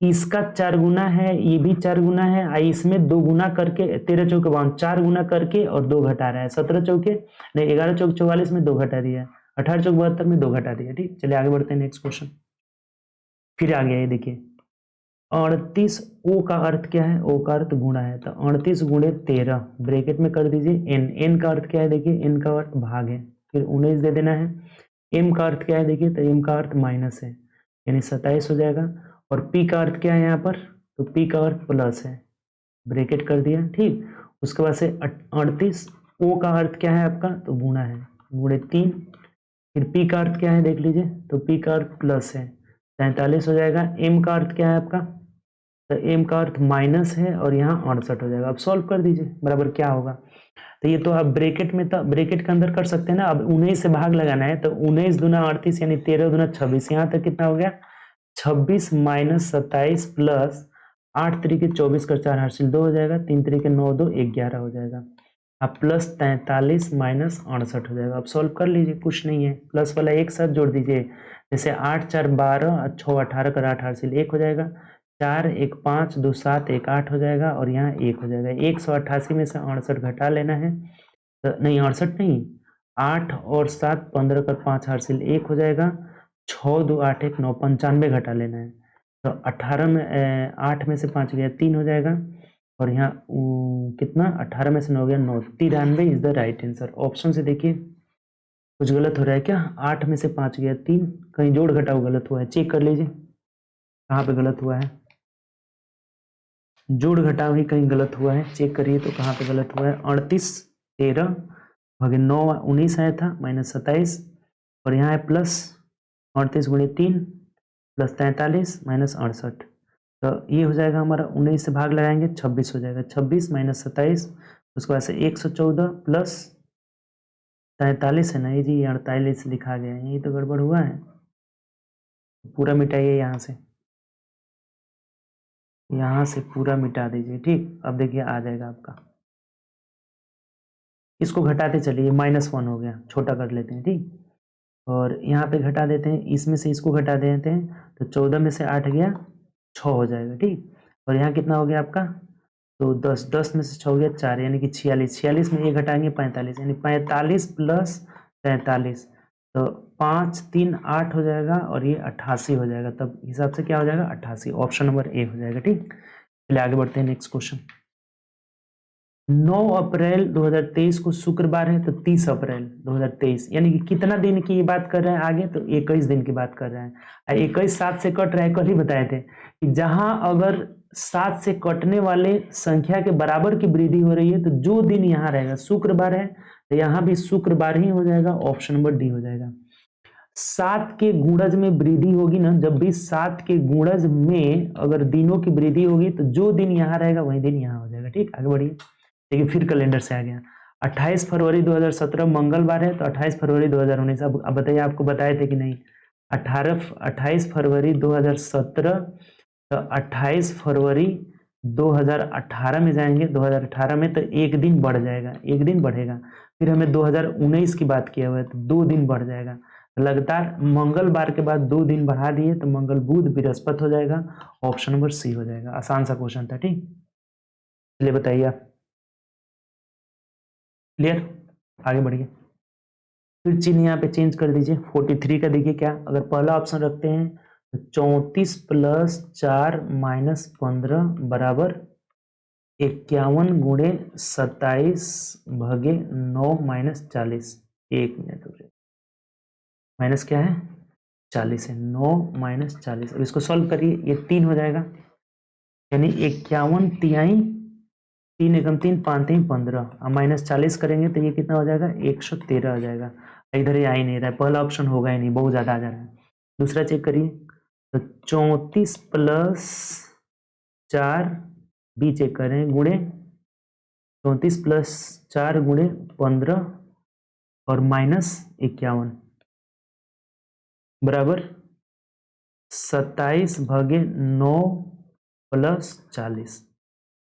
इसका 4 गुना है, ये भी 4 गुना है, आई इसमें 2 गुना करके 13 चौके 52 4 गुना करके और 2 घटा रहा है, 17 चौके नहीं 11 चौक 44 में 2 घटा दिया, 18 चौक 72 में 2 घटा दिया। ठीक, चलिए आगे बढ़ते हैं नेक्स्ट क्वेश्चन। फिर आ गया ये देखिए 38, ओ का अर्थ क्या है, ओ का अर्थ गुणा है, तो 38 गुणे 13 ब्रैकेट में कर दीजिए एन, एन का अर्थ क्या है देखिए, एन का अर्थ भाग है, फिर 19 दे देना है, एम का अर्थ क्या है देखिए, तो एम का अर्थ माइनस है यानी 27 हो जाएगा, और पी का अर्थ क्या है यहाँ पर, तो पी का अर्थ प्लस है, ब्रैकेट कर दिया। ठीक, उसके बाद से 38, ओ का अर्थ क्या है आपका, तो गुणा है, गुणे 3, फिर पी का अर्थ क्या है देख लीजिए, तो पी का अर्थ प्लस है 43 हो जाएगा, एम का अर्थ क्या है आपका, तो एम का अर्थ माइनस है और यहाँ 68 हो जाएगा। अब सॉल्व कर दीजिए, बराबर क्या होगा, तो ये तो आप ब्रैकेट में, तो ब्रैकेट के अंदर कर सकते हैं ना, अब 19 से भाग लगाना है, तो 19 दूना 38 यानी 13 दूना 26, यहाँ तक कितना हो गया 26 माइनस 27 प्लस 8 तरीके 24 कर 4 हासिल 2 हो जाएगा, 3 तरीके 9 2 11 हो जाएगा, अब प्लस 43 माइनस 68 हो जाएगा। अब सॉल्व कर लीजिए, कुछ नहीं है, प्लस वाला एक साथ जोड़ दीजिए, जैसे 8 4 12 6 18 कर 8 हासिल 1 हो जाएगा, 4 1 5 2 7 1 8 हो जाएगा और यहाँ 1 हो जाएगा, 188 में से 68 घटा लेना है, तो नहीं 68 नहीं, 8 और 7 15 कर 5 हासिल 1 हो जाएगा, 6 2 8 1 9 95 घटा लेना है, तो 18 में 8 में से 5 गया 3 हो जाएगा, और यहाँ कितना 18 में से 9 गया 9, 93 is the right answer. Option से देखिए कुछ गलत हो रहा है क्या, 8 में से 5 गया 3, कहीं जोड़ घटाव गलत हुआ है, चेक कर लीजिए कहाँ पे गलत हुआ है, जोड़ घटाव ही कहीं गलत हुआ है, चेक करिए तो कहाँ पे गलत हुआ है। 38 13 भागे 9 19 आया था माइनस 27, और यहाँ है प्लस 38 गुणे 3 प्लस 43 माइनस 68, तो ये हो जाएगा हमारा 19 से भाग लगाएंगे 26 हो जाएगा, 26 माइनस 27, उसके बाद से 114 प्लस 43 है ना, ये जी 48 लिखा गया है, ये तो गड़बड़ हुआ है, पूरा मिटाइए यहाँ से पूरा मिटा दीजिए। ठीक, अब देखिए आ जाएगा आपका, इसको घटाते चलिए, -1 हो गया, छोटा कर लेते हैं। ठीक, और यहाँ पे घटा देते हैं, इसमें से इसको घटा देते हैं, तो 14 में से 8 गया 6 हो जाएगा। ठीक, और यहाँ कितना हो गया आपका, तो 10 10 में से 6 हो गया 4 यानी कि 46, 46 में ये घटाएंगे 45 यानी 45 प्लस 43, तो 5 3 8 हो जाएगा और ये 88 हो जाएगा, तब हिसाब से क्या हो जाएगा 88, ऑप्शन नंबर ए हो जाएगा। ठीक, चलिए आगे बढ़ते हैं नेक्स्ट क्वेश्चन। 9 अप्रैल 2023 को शुक्रवार है, तो 30 अप्रैल 2023 यानी कि कितना दिन की बात कर रहे हैं आगे, तो 21 दिन की बात कर रहे हैं। 21 7 से कट रहा है, कल ही बताए थे कि जहां अगर 7 से कटने वाले संख्या के बराबर की वृद्धि हो रही है, तो जो दिन यहाँ रहेगा शुक्रवार है, तो यहाँ भी शुक्रवार ही हो जाएगा, ऑप्शन नंबर डी हो जाएगा। 7 के गुणज में वृद्धि होगी ना, जब भी 7 के गुणज में अगर दिनों की वृद्धि होगी, तो जो दिन यहाँ रहेगा वही दिन यहाँ हो जाएगा। ठीक, आगे बढ़िए, देखिए फिर कैलेंडर से आ गया, 28 फरवरी 2017 मंगलवार है तो 28 फरवरी 2019। अब बताइए, आपको बताए थे कि नहीं? 28 फरवरी 2017 तो 28 फरवरी 2018 में जाएंगे, 2018 में तो एक दिन बढ़ जाएगा, एक दिन बढ़ेगा। फिर हमें 2019 की बात किया हुआ है तो 2 दिन बढ़ जाएगा। लगातार मंगलवार के बाद 2 दिन बढ़ा दिए तो मंगल बुध बृहस्पति हो जाएगा। ऑप्शन नंबर सी हो जाएगा। आसान सा क्वेश्चन था, ठीक। चलिए बताइए आप। क्लियर? आगे बढ़िए। फिर चिन्ह यहाँ पे चेंज कर दीजिए। 43 का देखिए क्या, अगर पहला ऑप्शन रखते हैं तो 34 + 4 - 15 बराबर 51 गुणे 27 भागे 9 - 40। 1 मिनट रुकिए, माइनस क्या है? 40 है। 9 - 40, अब इसको सॉल्व करिए, ये 3 हो जाएगा, यानी 51 तिहाई, 3 एकम 3, 5 3 15, अब -40 करेंगे तो ये कितना हो जाएगा? 113 हो जाएगा। इधर ये आ ही नहीं रहा है, पहला ऑप्शन होगा ही नहीं, बहुत ज़्यादा आ जा रहा है। दूसरा चेक करिए, तो 34 + 4 बी चेक करें, गुणे 34 + 4 गुणे 15 और -51 बराबर 27 भागे 9 + 40।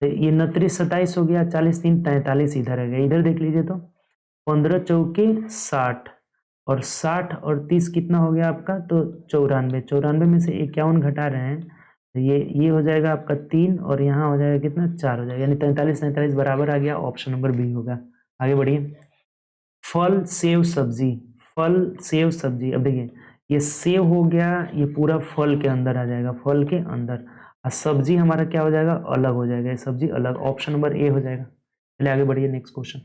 तो ये 29 27 हो गया, 40 3 43 इधर है गया। इधर देख लीजिए तो 15 चौके 60 और 60 और 30 कितना हो गया आपका? तो 94। 94 में से 51 घटा रहे हैं तो ये हो जाएगा आपका 3 और यहाँ हो जाएगा कितना? 4 हो जाएगा, यानी 43 43 बराबर आ गया। ऑप्शन नंबर बी होगा। आगे बढ़िए। फल सेव सब्जी, फल सेव सब्जी। अब देखिए, ये सेव हो गया, ये पूरा फल के अंदर आ जाएगा, फल के अंदर। और सब्जी हमारा क्या हो जाएगा? अलग हो जाएगा, ये सब्जी अलग। ऑप्शन नंबर ए हो जाएगा। चलिए आगे बढ़िए, नेक्स्ट क्वेश्चन।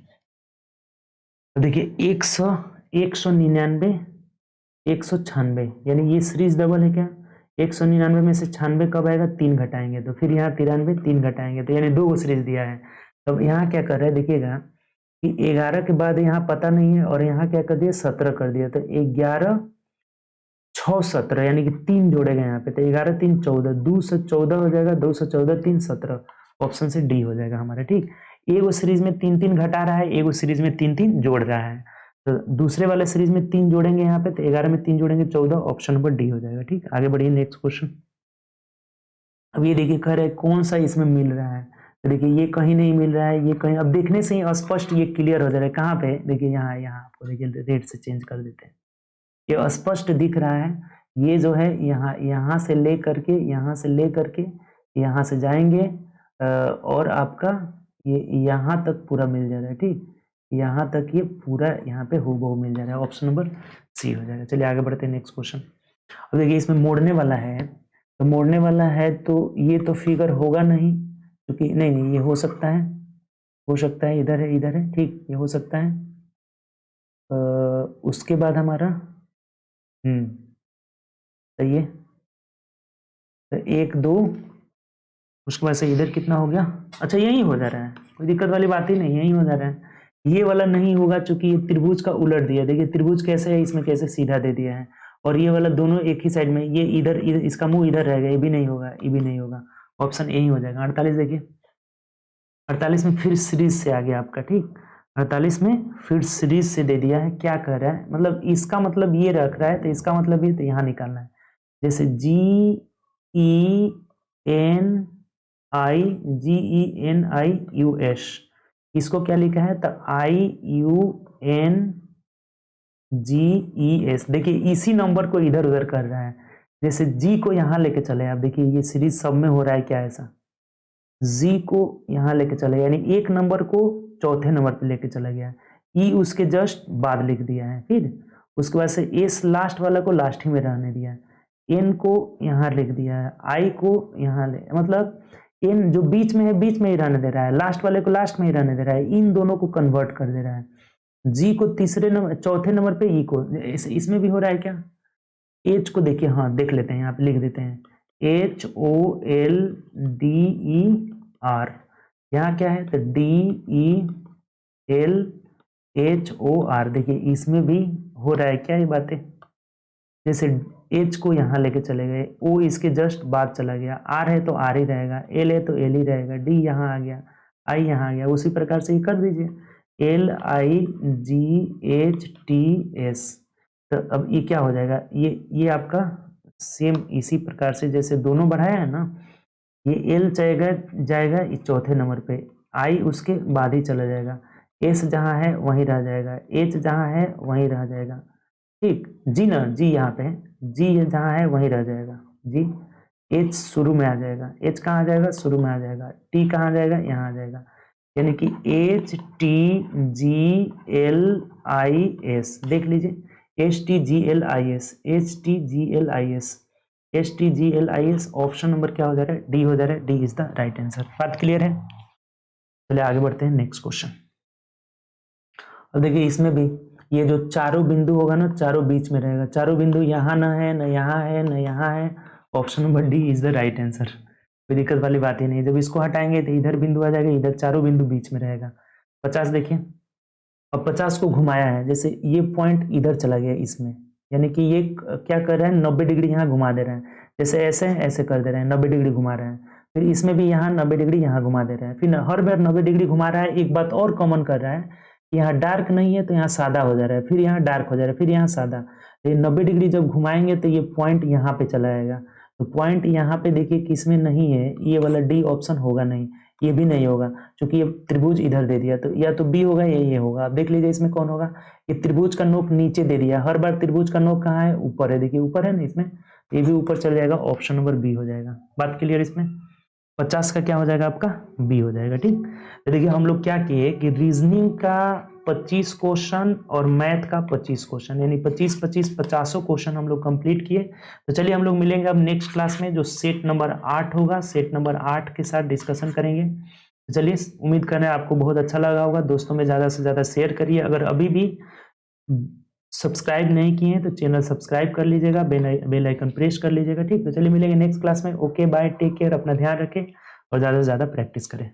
देखिए 199 196, यानी ये सीरीज डबल है क्या? 199 में से 96 कब आएगा? 3 घटाएंगे तो, फिर यहाँ 93 3 घटाएंगे तो, यानी 2 सीरीज दिया है। तब यहाँ क्या कर रहे हैं देखिएगा कि 11 के बाद यहाँ पता नहीं है और यहाँ क्या कर दिया? 17 कर दिया। तो 11 6 17, यानी कि 3 जोड़ेगा यहाँ पे, तो 11 3 14, 2 से 14 हो जाएगा, 2 से 14 3 17। ऑप्शन से डी हो जाएगा हमारा, ठीक। एगो सीरीज में 3 3 घटा रहा है, एगो सीरीज में 3 3 जोड़ रहा है। तो दूसरे वाले सीरीज में 3 जोड़ेंगे यहाँ पे, तो 11 में 3 जोड़ेंगे 14। ऑप्शन नंबर डी हो जाएगा, ठीक। आगे बढ़िए, नेक्स्ट क्वेश्चन। अब ये देखिए कह रहे हैं कौन सा इसमें मिल रहा है, तो देखिए ये कहीं नहीं मिल रहा है, ये कहीं, अब देखने से ही स्पष्ट ये क्लियर हो जा रहा है। कहाँ पे? देखिए यहाँ, यहाँ आपको देखिए रेड से चेंज कर देते हैं, ये स्पष्ट दिख रहा है। ये जो है यहाँ, यहाँ से ले करके, यहाँ से ले करके यहाँ से जाएंगे और आपका ये यहाँ तक पूरा मिल जा रहा है, ठीक। यहाँ तक ये पूरा यहाँ पे हूबहू मिल जा रहा है। ऑप्शन नंबर सी हो जाएगा। चलिए आगे बढ़ते हैं, नेक्स्ट क्वेश्चन। अब देखिए इसमें मोड़ने वाला है, तो मोड़ने वाला है तो ये तो फिगर होगा नहीं, क्योंकि नहीं, ये हो सकता है, हो सकता है इधर है, ठीक, ये हो सकता है। उसके बाद हमारा सही है, तो 1 2, उसके बाद से इधर कितना हो गया? अच्छा यही हो जा रहा है, कोई दिक्कत वाली बात ही नहीं, यही हो जा रहा है। ये वाला नहीं होगा क्योंकि ये त्रिभुज का उलट दिया। देखिए त्रिभुज कैसे है, इसमें कैसे सीधा दे दिया है, और ये वाला दोनों एक ही साइड में, ये इधर इसका मुंह इधर रहेगा, ये भी नहीं होगा, ये भी नहीं होगा। ऑप्शन ए ही हो जाएगा। 48 देखिए, 48 में फिर सीरीज से आ गया आपका, ठीक। 48 में फिर सीरीज से दे दिया है। क्या कह रहा है, मतलब इसका मतलब ये रख रहा है, तो इसका मतलब ये, तो यहाँ निकालना है। जैसे GENIUS, इसको क्या लिखा है? तो IUNGES। देखिए इसी नंबर को इधर उधर कर रहा है। जैसे जी को यहाँ लेके चले आप, देखिए ये सीरीज सब में हो रहा है क्या? ऐसा जी को यहाँ लेके चले, यानी एक नंबर को चौथे नंबर पे लेके चला गया, ई उसके जस्ट बाद लिख दिया है। फिर उसके बाद से एस लास्ट वाला को लास्ट ही में रहने दिया, एन को यहाँ लिख दिया है, आई को यहाँ ले, मतलब एन जो बीच में है बीच में ही रहने दे रहा है, लास्ट वाले को लास्ट में ही रहने दे रहा है, इन दोनों को कन्वर्ट कर दे रहा है। जी को तीसरे नंबर, चौथे नंबर पे ई को, इसमें भी हो रहा है क्या? एच को देखिए, हाँ देख लेते हैं, यहाँ पे लिख देते हैं HOLDER। यहाँ क्या है? तो DELHOR। देखिए इसमें भी हो रहा है क्या ये बातें? जैसे H को यहाँ लेके चले गए, O इसके जस्ट बाद चला गया, R है तो R ही रहेगा, L है तो L ही रहेगा, D यहाँ आ गया, I यहाँ आ गया, उसी प्रकार से ये कर दीजिए। LIGHTS। तो अब ये क्या हो जाएगा, ये आपका सेम इसी प्रकार से जैसे दोनों बढ़ाया है ना, ये L जाएगा इस चौथे नंबर पे, I उसके बाद ही चला जाएगा, S जहाँ है वहीं रह जाएगा, H जहाँ है वहीं रह जाएगा, ठीक। G ना, G यहाँ पे है, G जहाँ है वहीं रह जाएगा, G। H शुरू में आ जाएगा, H कहाँ आ जाएगा, शुरू में आ जाएगा, T कहाँ आ जाएगा, यहाँ आ जाएगा, यानी कि HTGLIS। देख लीजिए, HTGLIS ऑप्शन नंबर क्या हो जा रहा है, डी हो जा रहा है, D is the right answer. बात क्लियर है? चलिए आगे बढ़ते हैं नेक्स्ट क्वेश्चन। और देखिए इसमें भी ये जो चारों बिंदु होगा ना, चारों बीच में रहेगा, चारों बिंदु यहाँ ना है, न यहाँ है, न यहाँ है, option number D is the right answer. कोई दिक्कत वाली बात ही नहीं। जब इसको हटाएंगे तो इधर बिंदु आ जाएगा, इधर चारों बिंदु बीच में रहेगा। 50 देखिए, अब 50 को घुमाया है, जैसे ये पॉइंट इधर चला गया इसमें, यानी कि ये क्या कर रहे हैं, 90 डिग्री यहाँ घुमा दे रहे हैं, जैसे ऐसे कर दे रहे हैं, 90 डिग्री घुमा रहे हैं। फिर इसमें भी यहाँ 90 डिग्री यहाँ घुमा दे रहे हैं, फिर हर बार 90 डिग्री घुमा रहा है। एक बात और कॉमन कर रहा है, यहाँ डार्क नहीं है तो यहाँ सादा हो जा रहा है, फिर यहाँ डार्क हो जा रहा है, फिर यहाँ सादा। तो 90 डिग्री जब घुमाएंगे तो ये पॉइंट यहाँ पे चला जाएगा। तो पॉइंट यहाँ पे देखिए किसमें नहीं है, ये वाला डी ऑप्शन होगा नहीं, ये भी नहीं होगा, क्योंकि ये त्रिभुज इधर दे दिया, तो या तो बी होगा या ये होगा। आप देख लीजिए इसमें कौन होगा, ये त्रिभुज का नोक नीचे दे दिया, हर बार त्रिभुज का नोक कहाँ है, ऊपर है, देखिए ऊपर है ना इसमें, ये भी ऊपर चल जाएगा, ऑप्शन नंबर बी हो जाएगा। बात क्लियर? इसमें 50 का क्या हो जाएगा आपका, बी हो जाएगा, ठीक। तो देखिए हम लोग क्या किए कि रीजनिंग का 25 क्वेश्चन और मैथ का 25 क्वेश्चन, यानी 25-25 50 क्वेश्चन हम लोग कंप्लीट किए। तो चलिए हम लोग मिलेंगे अब नेक्स्ट क्लास में, जो सेट नंबर 8 होगा, सेट नंबर 8 के साथ डिस्कशन करेंगे। तो चलिए, उम्मीद कर रहे हैं आपको बहुत अच्छा लगा होगा। दोस्तों में ज़्यादा से ज़्यादा शेयर करिए। अगर अभी भी सब्सक्राइब नहीं किए हैं तो चैनल सब्सक्राइब कर लीजिएगा, बेल आइकन प्रेस कर लीजिएगा, ठीक। तो चलिए मिलेंगे नेक्स्ट क्लास में। ओके बाय, टेक केयर, अपना ध्यान रखें और ज़्यादा से ज़्यादा प्रैक्टिस करें।